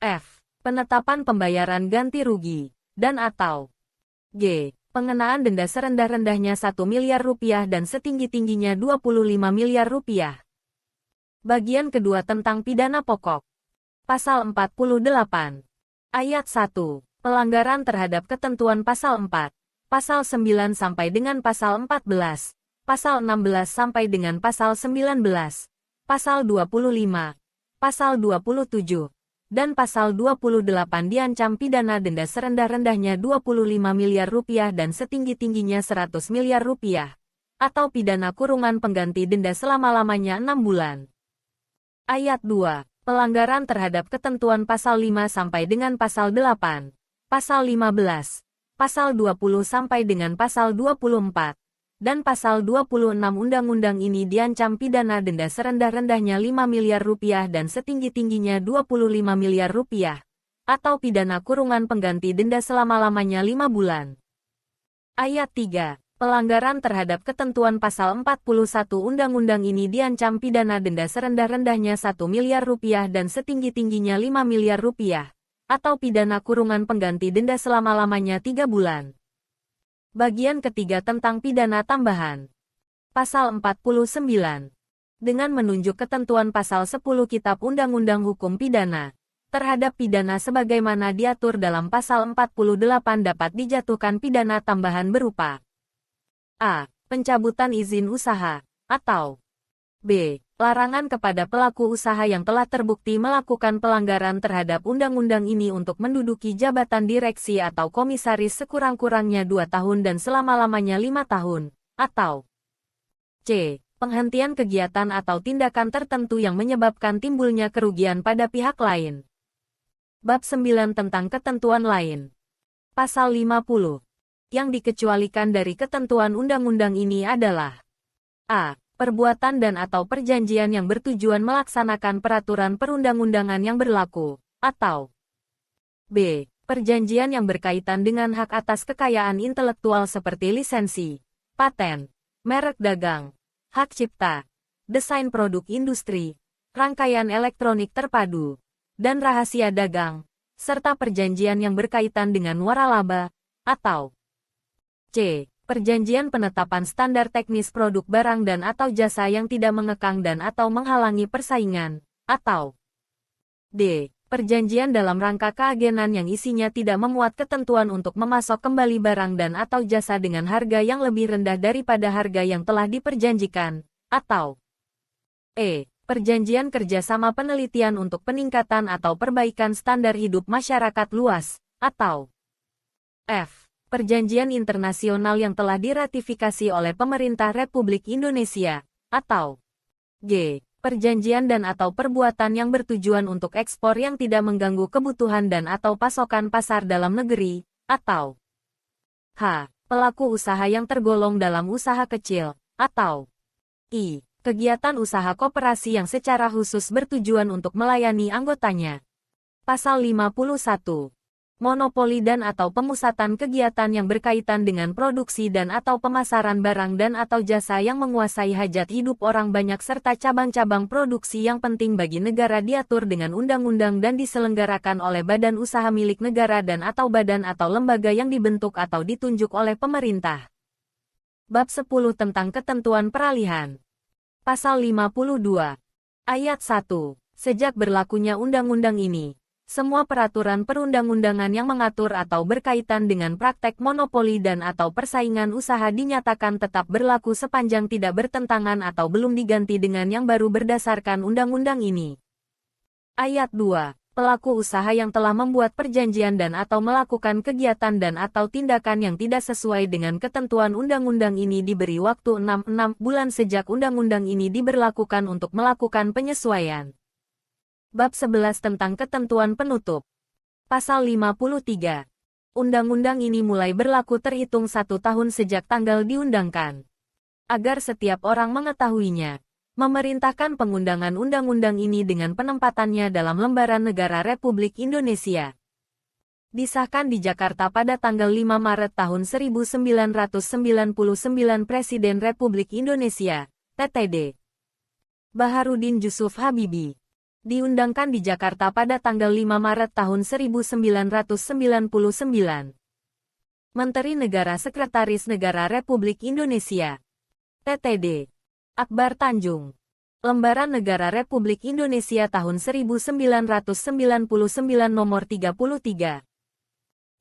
f. Penetapan pembayaran ganti rugi, dan atau g. Pengenaan denda serendah-rendahnya 1 miliar rupiah dan setinggi-tingginya 25 miliar rupiah. Bagian kedua tentang pidana pokok. Pasal 48. Ayat 1. Pelanggaran terhadap ketentuan pasal 4, pasal 9 sampai dengan pasal 14, pasal 16 sampai dengan pasal 19, pasal 25, pasal 27, dan pasal 28 diancam pidana denda serendah-rendahnya 25 miliar rupiah dan setinggi-tingginya 100 miliar rupiah, atau pidana kurungan pengganti denda selama-lamanya 6 bulan. Ayat 2. Pelanggaran terhadap ketentuan pasal 5 sampai dengan pasal 8, pasal 15, pasal 20 sampai dengan pasal 24, dan pasal 26 undang-undang ini diancam pidana denda serendah-rendahnya 5 miliar rupiah dan setinggi-tingginya 25 miliar rupiah, atau pidana kurungan pengganti denda selama-lamanya 5 bulan. Ayat 3. Pelanggaran terhadap ketentuan pasal 41 undang-undang ini diancam pidana denda serendah-rendahnya 1 miliar rupiah dan setinggi-tingginya 5 miliar rupiah, atau pidana kurungan pengganti denda selama-lamanya 3 bulan. Bagian ketiga tentang pidana tambahan. Pasal 49. Dengan menunjuk ketentuan pasal 10 Kitab Undang-Undang Hukum Pidana, terhadap pidana sebagaimana diatur dalam pasal 48 dapat dijatuhkan pidana tambahan berupa a. Pencabutan izin usaha, atau b. Larangan kepada pelaku usaha yang telah terbukti melakukan pelanggaran terhadap undang-undang ini untuk menduduki jabatan direksi atau komisaris sekurang-kurangnya 2 tahun dan selama-lamanya 5 tahun, atau c. Penghentian kegiatan atau tindakan tertentu yang menyebabkan timbulnya kerugian pada pihak lain. Bab 9 tentang ketentuan lain. Pasal 50. Yang dikecualikan dari ketentuan undang-undang ini adalah a. Perbuatan dan atau perjanjian yang bertujuan melaksanakan peraturan perundang-undangan yang berlaku, atau b. Perjanjian yang berkaitan dengan hak atas kekayaan intelektual seperti lisensi, paten, merek dagang, hak cipta, desain produk industri, rangkaian elektronik terpadu, dan rahasia dagang, serta perjanjian yang berkaitan dengan waralaba, atau c. Perjanjian penetapan standar teknis produk barang dan atau jasa yang tidak mengekang dan atau menghalangi persaingan, atau d. Perjanjian dalam rangka keagenan yang isinya tidak memuat ketentuan untuk memasok kembali barang dan atau jasa dengan harga yang lebih rendah daripada harga yang telah diperjanjikan, atau e. Perjanjian kerjasama penelitian untuk peningkatan atau perbaikan standar hidup masyarakat luas, atau f. Perjanjian internasional yang telah diratifikasi oleh pemerintah Republik Indonesia, atau g. Perjanjian dan atau perbuatan yang bertujuan untuk ekspor yang tidak mengganggu kebutuhan dan atau pasokan pasar dalam negeri, atau h. Pelaku usaha yang tergolong dalam usaha kecil, atau i. Kegiatan usaha koperasi yang secara khusus bertujuan untuk melayani anggotanya. Pasal 51. monopoli dan atau pemusatan kegiatan yang berkaitan dengan produksi dan atau pemasaran barang dan atau jasa yang menguasai hajat hidup orang banyak serta cabang-cabang produksi yang penting bagi negara diatur dengan undang-undang dan diselenggarakan oleh badan usaha milik negara dan atau badan atau lembaga yang dibentuk atau ditunjuk oleh pemerintah. Bab 10 tentang ketentuan peralihan. Pasal 52. Ayat 1. Sejak berlakunya undang-undang ini, semua peraturan perundang-undangan yang mengatur atau berkaitan dengan praktek monopoli dan atau persaingan usaha dinyatakan tetap berlaku sepanjang tidak bertentangan atau belum diganti dengan yang baru berdasarkan undang-undang ini. Ayat 2. Pelaku usaha yang telah membuat perjanjian dan atau melakukan kegiatan dan atau tindakan yang tidak sesuai dengan ketentuan undang-undang ini diberi waktu 6 bulan sejak undang-undang ini diberlakukan untuk melakukan penyesuaian. Bab 11 tentang ketentuan penutup. Pasal 53. Undang-undang ini mulai berlaku terhitung 1 tahun sejak tanggal diundangkan. Agar setiap orang mengetahuinya, memerintahkan pengundangan undang-undang ini dengan penempatannya dalam Lembaran Negara Republik Indonesia. Disahkan di Jakarta pada tanggal 5 Maret tahun 1999 Presiden Republik Indonesia, TTD. Baharudin Jusuf Habibie. Diundangkan di Jakarta pada tanggal 5 Maret tahun 1999. Menteri Negara Sekretaris Negara Republik Indonesia. TTD. Akbar Tanjung. Lembaran Negara Republik Indonesia tahun 1999 nomor 33.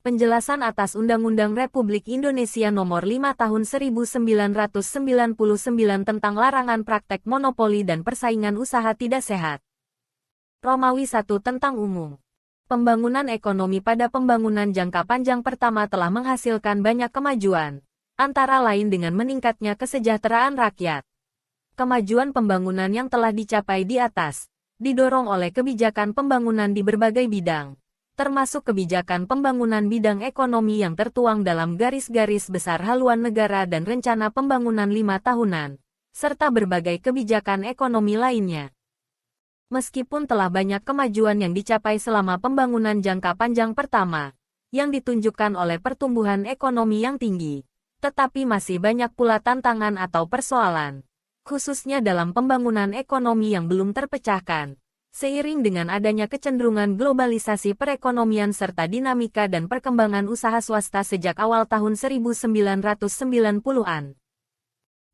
Penjelasan atas Undang-Undang Republik Indonesia nomor 5 tahun 1999 tentang larangan praktek monopoli dan persaingan usaha tidak sehat. Romawi 1 tentang umum. Pembangunan ekonomi pada pembangunan jangka panjang pertama telah menghasilkan banyak kemajuan, antara lain dengan meningkatnya kesejahteraan rakyat. Kemajuan pembangunan yang telah dicapai di atas, didorong oleh kebijakan pembangunan di berbagai bidang, termasuk kebijakan pembangunan bidang ekonomi yang tertuang dalam garis-garis besar haluan negara dan rencana pembangunan 5 tahunan, serta berbagai kebijakan ekonomi lainnya. Meskipun telah banyak kemajuan yang dicapai selama pembangunan jangka panjang pertama, yang ditunjukkan oleh pertumbuhan ekonomi yang tinggi, tetapi masih banyak pula tantangan atau persoalan, khususnya dalam pembangunan ekonomi yang belum terpecahkan, seiring dengan adanya kecenderungan globalisasi perekonomian serta dinamika dan perkembangan usaha swasta sejak awal tahun 1990-an.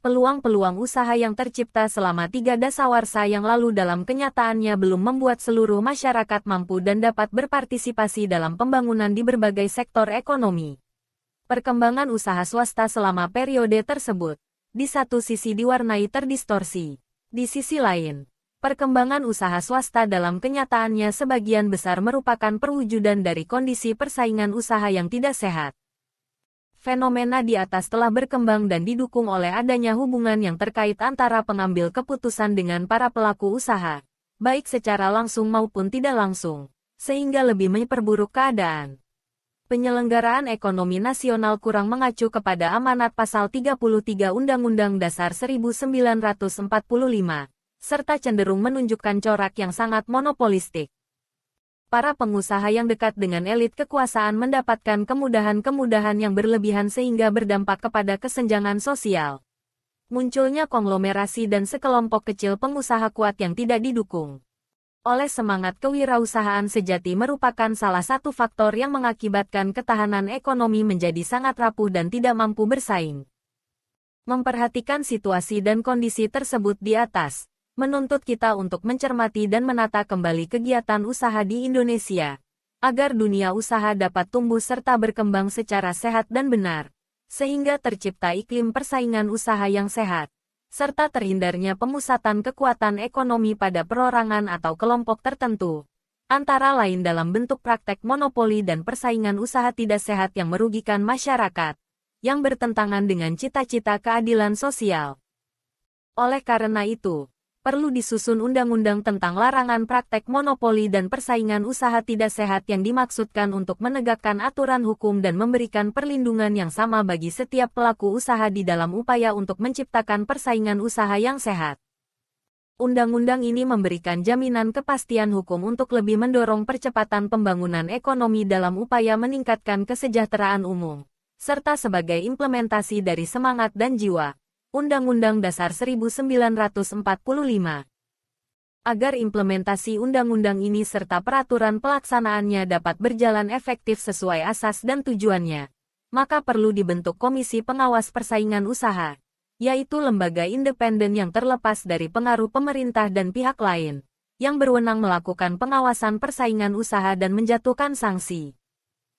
Peluang-peluang usaha yang tercipta selama 3 dasawarsa yang lalu dalam kenyataannya belum membuat seluruh masyarakat mampu dan dapat berpartisipasi dalam pembangunan di berbagai sektor ekonomi. Perkembangan usaha swasta selama periode tersebut, di satu sisi diwarnai terdistorsi. Di sisi lain, perkembangan usaha swasta dalam kenyataannya sebagian besar merupakan perwujudan dari kondisi persaingan usaha yang tidak sehat. Fenomena di atas telah berkembang dan didukung oleh adanya hubungan yang terkait antara pengambil keputusan dengan para pelaku usaha, baik secara langsung maupun tidak langsung, sehingga lebih memperburuk keadaan. Penyelenggaraan ekonomi nasional kurang mengacu kepada amanat pasal 33 Undang-Undang Dasar 1945, serta cenderung menunjukkan corak yang sangat monopolistik. Para pengusaha yang dekat dengan elit kekuasaan mendapatkan kemudahan-kemudahan yang berlebihan sehingga berdampak kepada kesenjangan sosial. Munculnya konglomerasi dan sekelompok kecil pengusaha kuat yang tidak didukung oleh semangat kewirausahaan sejati merupakan salah satu faktor yang mengakibatkan ketahanan ekonomi menjadi sangat rapuh dan tidak mampu bersaing. Memperhatikan situasi dan kondisi tersebut di atas menuntut kita untuk mencermati dan menata kembali kegiatan usaha di Indonesia, agar dunia usaha dapat tumbuh serta berkembang secara sehat dan benar, sehingga tercipta iklim persaingan usaha yang sehat, serta terhindarnya pemusatan kekuatan ekonomi pada perorangan atau kelompok tertentu, antara lain dalam bentuk praktek monopoli dan persaingan usaha tidak sehat yang merugikan masyarakat, yang bertentangan dengan cita-cita keadilan sosial. Oleh karena itu, perlu disusun undang-undang tentang larangan praktek monopoli dan persaingan usaha tidak sehat yang dimaksudkan untuk menegakkan aturan hukum dan memberikan perlindungan yang sama bagi setiap pelaku usaha di dalam upaya untuk menciptakan persaingan usaha yang sehat. Undang-undang ini memberikan jaminan kepastian hukum untuk lebih mendorong percepatan pembangunan ekonomi dalam upaya meningkatkan kesejahteraan umum, serta sebagai implementasi dari semangat dan jiwa Undang-Undang Dasar 1945. Agar implementasi undang-undang ini serta peraturan pelaksanaannya dapat berjalan efektif sesuai asas dan tujuannya, maka perlu dibentuk Komisi Pengawas Persaingan Usaha, yaitu lembaga independen yang terlepas dari pengaruh pemerintah dan pihak lain, yang berwenang melakukan pengawasan persaingan usaha dan menjatuhkan sanksi.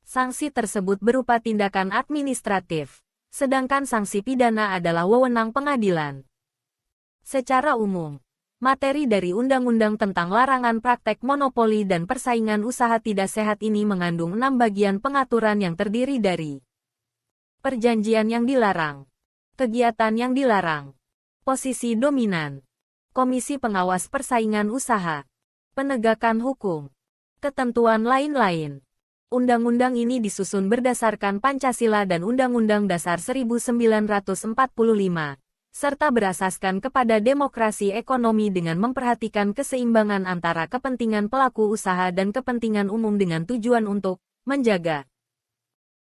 Sanksi tersebut berupa tindakan administratif, sedangkan sanksi pidana adalah wewenang pengadilan. Secara umum, materi dari Undang-Undang tentang Larangan Praktek Monopoli dan Persaingan Usaha Tidak Sehat ini mengandung 6 bagian pengaturan yang terdiri dari perjanjian yang dilarang, kegiatan yang dilarang, posisi dominan, Komisi Pengawas Persaingan Usaha, penegakan hukum, ketentuan lain-lain. Undang-undang ini disusun berdasarkan Pancasila dan Undang-Undang Dasar 1945, serta berasaskan kepada demokrasi ekonomi dengan memperhatikan keseimbangan antara kepentingan pelaku usaha dan kepentingan umum dengan tujuan untuk menjaga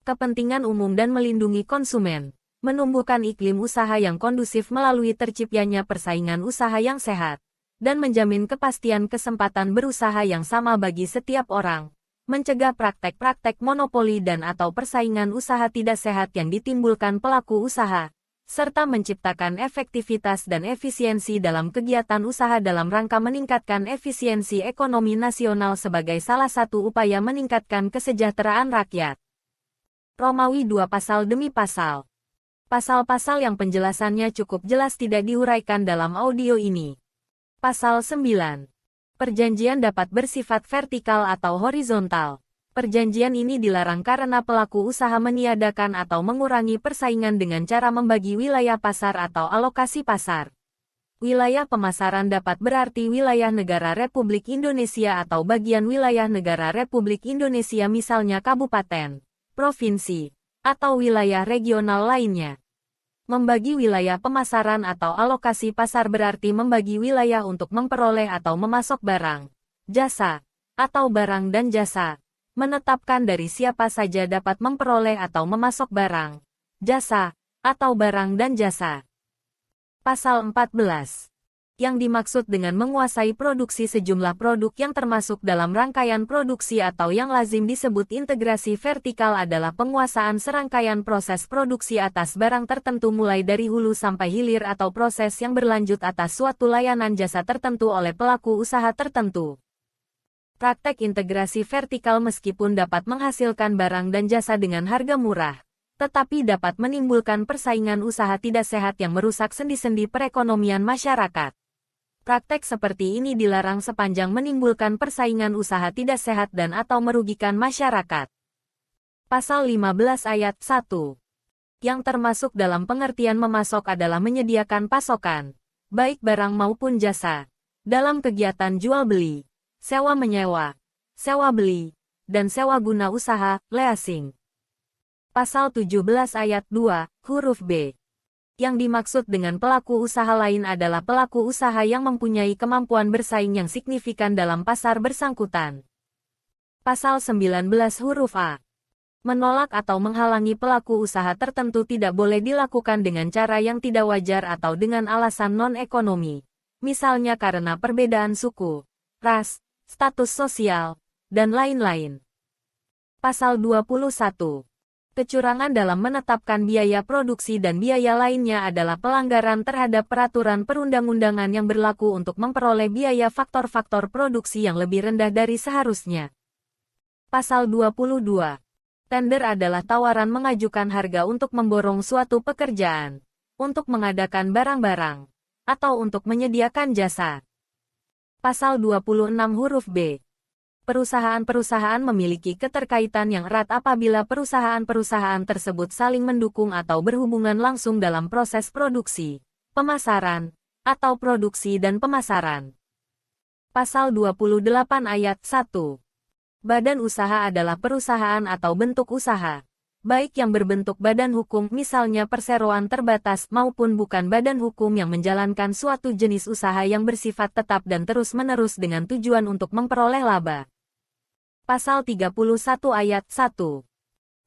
kepentingan umum dan melindungi konsumen, menumbuhkan iklim usaha yang kondusif melalui terciptanya persaingan usaha yang sehat, dan menjamin kepastian kesempatan berusaha yang sama bagi setiap orang, mencegah praktek-praktek monopoli dan atau persaingan usaha tidak sehat yang ditimbulkan pelaku usaha, serta menciptakan efektivitas dan efisiensi dalam kegiatan usaha dalam rangka meningkatkan efisiensi ekonomi nasional sebagai salah satu upaya meningkatkan kesejahteraan rakyat. Romawi 2 pasal demi pasal. Pasal-pasal yang penjelasannya cukup jelas tidak diuraikan dalam audio ini. Pasal 9. Perjanjian dapat bersifat vertikal atau horizontal. Perjanjian ini dilarang karena pelaku usaha meniadakan atau mengurangi persaingan dengan cara membagi wilayah pasar atau alokasi pasar. Wilayah pemasaran dapat berarti wilayah negara Republik Indonesia atau bagian wilayah negara Republik Indonesia misalnya kabupaten, provinsi, atau wilayah regional lainnya. Membagi wilayah pemasaran atau alokasi pasar berarti membagi wilayah untuk memperoleh atau memasok barang, jasa, atau barang dan jasa. Menetapkan dari siapa saja dapat memperoleh atau memasok barang, jasa, atau barang dan jasa. Pasal 14. Yang dimaksud dengan menguasai produksi sejumlah produk yang termasuk dalam rangkaian produksi atau yang lazim disebut integrasi vertikal adalah penguasaan serangkaian proses produksi atas barang tertentu mulai dari hulu sampai hilir atau proses yang berlanjut atas suatu layanan jasa tertentu oleh pelaku usaha tertentu. Praktek integrasi vertikal meskipun dapat menghasilkan barang dan jasa dengan harga murah, tetapi dapat menimbulkan persaingan usaha tidak sehat yang merusak sendi-sendi perekonomian masyarakat. Praktek seperti ini dilarang sepanjang menimbulkan persaingan usaha tidak sehat dan atau merugikan masyarakat. Pasal 15 ayat 1. Yang termasuk dalam pengertian memasok adalah menyediakan pasokan, baik barang maupun jasa, dalam kegiatan jual-beli, sewa-menyewa, sewa-beli, dan sewa guna usaha, leasing. Pasal 17 ayat 2, huruf B. Yang dimaksud dengan pelaku usaha lain adalah pelaku usaha yang mempunyai kemampuan bersaing yang signifikan dalam pasar bersangkutan. Pasal 19 huruf A. Menolak atau menghalangi pelaku usaha tertentu tidak boleh dilakukan dengan cara yang tidak wajar atau dengan alasan non-ekonomi, misalnya karena perbedaan suku, ras, status sosial, dan lain-lain. Pasal 21. Kecurangan dalam menetapkan biaya produksi dan biaya lainnya adalah pelanggaran terhadap peraturan perundang-undangan yang berlaku untuk memperoleh biaya faktor-faktor produksi yang lebih rendah dari seharusnya. Pasal 22. Tender adalah tawaran mengajukan harga untuk memborong suatu pekerjaan, untuk mengadakan barang-barang, atau untuk menyediakan jasa. Pasal 26 huruf B. Perusahaan-perusahaan memiliki keterkaitan yang erat apabila perusahaan-perusahaan tersebut saling mendukung atau berhubungan langsung dalam proses produksi, pemasaran, atau produksi dan pemasaran. Pasal 28 ayat 1. Badan usaha adalah perusahaan atau bentuk usaha. baik yang berbentuk badan hukum misalnya perseroan terbatas maupun bukan badan hukum yang menjalankan suatu jenis usaha yang bersifat tetap dan terus-menerus dengan tujuan untuk memperoleh laba. Pasal 31 Ayat 1.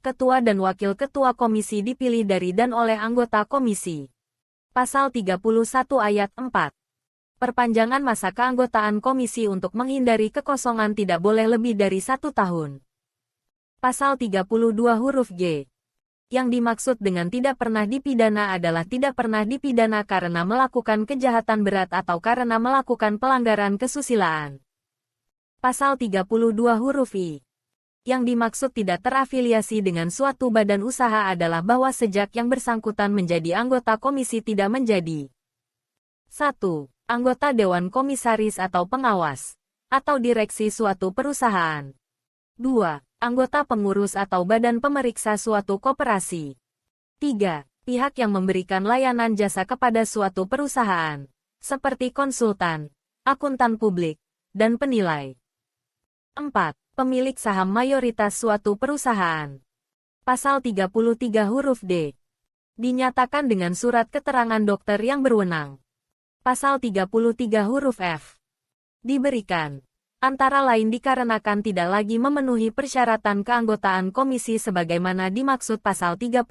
Ketua dan Wakil Ketua Komisi dipilih dari dan oleh anggota Komisi. Pasal 31 Ayat 4. Perpanjangan masa keanggotaan Komisi untuk menghindari kekosongan tidak boleh lebih dari 1 tahun. Pasal 32 huruf G. Yang dimaksud dengan tidak pernah dipidana adalah tidak pernah dipidana karena melakukan kejahatan berat atau karena melakukan pelanggaran kesusilaan. Pasal 32 huruf I. Yang dimaksud tidak terafiliasi dengan suatu badan usaha adalah bahwa sejak yang bersangkutan menjadi anggota komisi tidak menjadi 1. Anggota Dewan Komisaris atau Pengawas, atau direksi suatu perusahaan. 2. Anggota pengurus atau badan pemeriksa suatu koperasi. 3. Pihak yang memberikan layanan jasa kepada suatu perusahaan, seperti konsultan, akuntan publik, dan penilai. 4. Pemilik saham mayoritas suatu perusahaan. Pasal 33 huruf D. Dinyatakan dengan surat keterangan dokter yang berwenang. Pasal 33 huruf F. Diberikan antara lain dikarenakan tidak lagi memenuhi persyaratan keanggotaan komisi sebagaimana dimaksud pasal 32.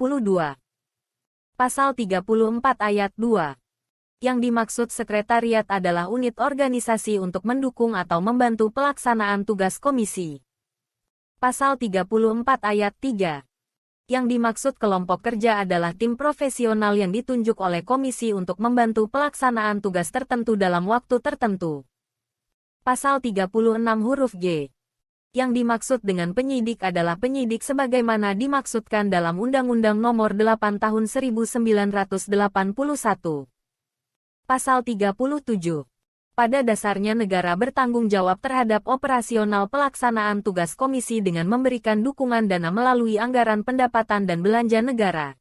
Pasal 34 ayat 2. Yang dimaksud sekretariat adalah unit organisasi untuk mendukung atau membantu pelaksanaan tugas komisi. Pasal 34 ayat 3. Yang dimaksud kelompok kerja adalah tim profesional yang ditunjuk oleh komisi untuk membantu pelaksanaan tugas tertentu dalam waktu tertentu. Pasal 36 huruf G. Yang dimaksud dengan penyidik adalah penyidik sebagaimana dimaksudkan dalam Undang-Undang Nomor 8 Tahun 1981. Pasal 37. Pada dasarnya negara bertanggung jawab terhadap operasional pelaksanaan tugas komisi dengan memberikan dukungan dana melalui anggaran pendapatan dan belanja negara.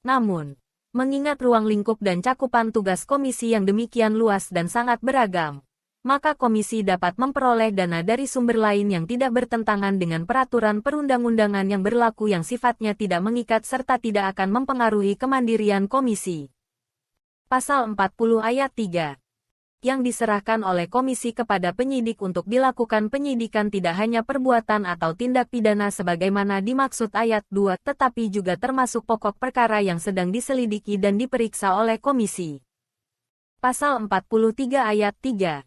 Namun, mengingat ruang lingkup dan cakupan tugas komisi yang demikian luas dan sangat beragam, maka komisi dapat memperoleh dana dari sumber lain yang tidak bertentangan dengan peraturan perundang-undangan yang berlaku yang sifatnya tidak mengikat serta tidak akan mempengaruhi kemandirian komisi. Pasal 40 ayat 3. Yang diserahkan oleh komisi kepada penyidik untuk dilakukan penyidikan tidak hanya perbuatan atau tindak pidana sebagaimana dimaksud ayat 2, tetapi juga termasuk pokok perkara yang sedang diselidiki dan diperiksa oleh komisi. Pasal 43 ayat 3.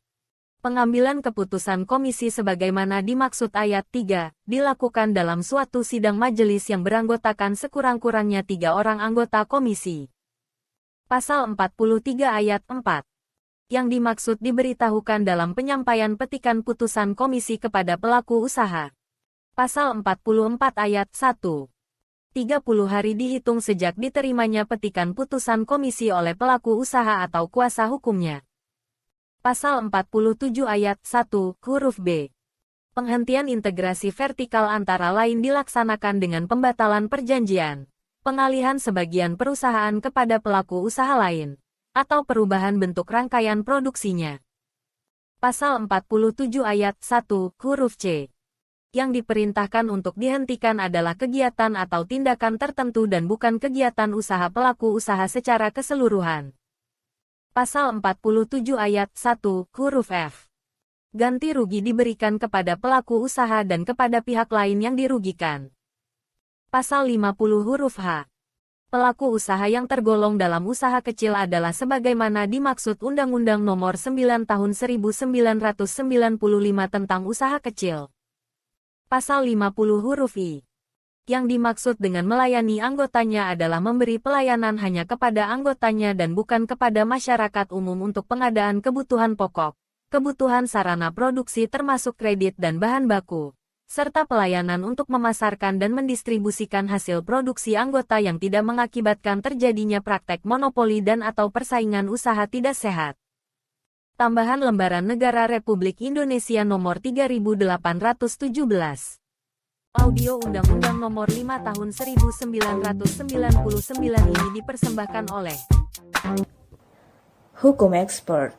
Pengambilan keputusan komisi sebagaimana dimaksud ayat 3, dilakukan dalam suatu sidang majelis yang beranggotakan sekurang-kurangnya 3 orang anggota komisi. Pasal 43 ayat 4. Yang dimaksud diberitahukan dalam penyampaian petikan putusan komisi kepada pelaku usaha. Pasal 44 ayat 1. 30 hari dihitung sejak diterimanya petikan putusan komisi oleh pelaku usaha atau kuasa hukumnya. Pasal 47 ayat 1, huruf B. Penghentian integrasi vertikal antara lain dilaksanakan dengan pembatalan perjanjian, pengalihan sebagian perusahaan kepada pelaku usaha lain, atau perubahan bentuk rangkaian produksinya. Pasal 47 ayat 1, huruf C. Yang diperintahkan untuk dihentikan adalah kegiatan atau tindakan tertentu dan bukan kegiatan usaha pelaku usaha secara keseluruhan. Pasal 47 ayat 1, huruf F. Ganti rugi diberikan kepada pelaku usaha dan kepada pihak lain yang dirugikan. Pasal 50 huruf H. Pelaku usaha yang tergolong dalam usaha kecil adalah sebagaimana dimaksud Undang-Undang Nomor 9 Tahun 1995 tentang usaha kecil. Pasal 50 huruf I. Yang dimaksud dengan melayani anggotanya adalah memberi pelayanan hanya kepada anggotanya dan bukan kepada masyarakat umum untuk pengadaan kebutuhan pokok, kebutuhan sarana produksi termasuk kredit dan bahan baku, serta pelayanan untuk memasarkan dan mendistribusikan hasil produksi anggota yang tidak mengakibatkan terjadinya praktek monopoli dan atau persaingan usaha tidak sehat. Tambahan Lembaran Negara Republik Indonesia Nomor 3817. Audio Undang-Undang Nomor 5 Tahun 1999 ini dipersembahkan oleh Hukum Expert.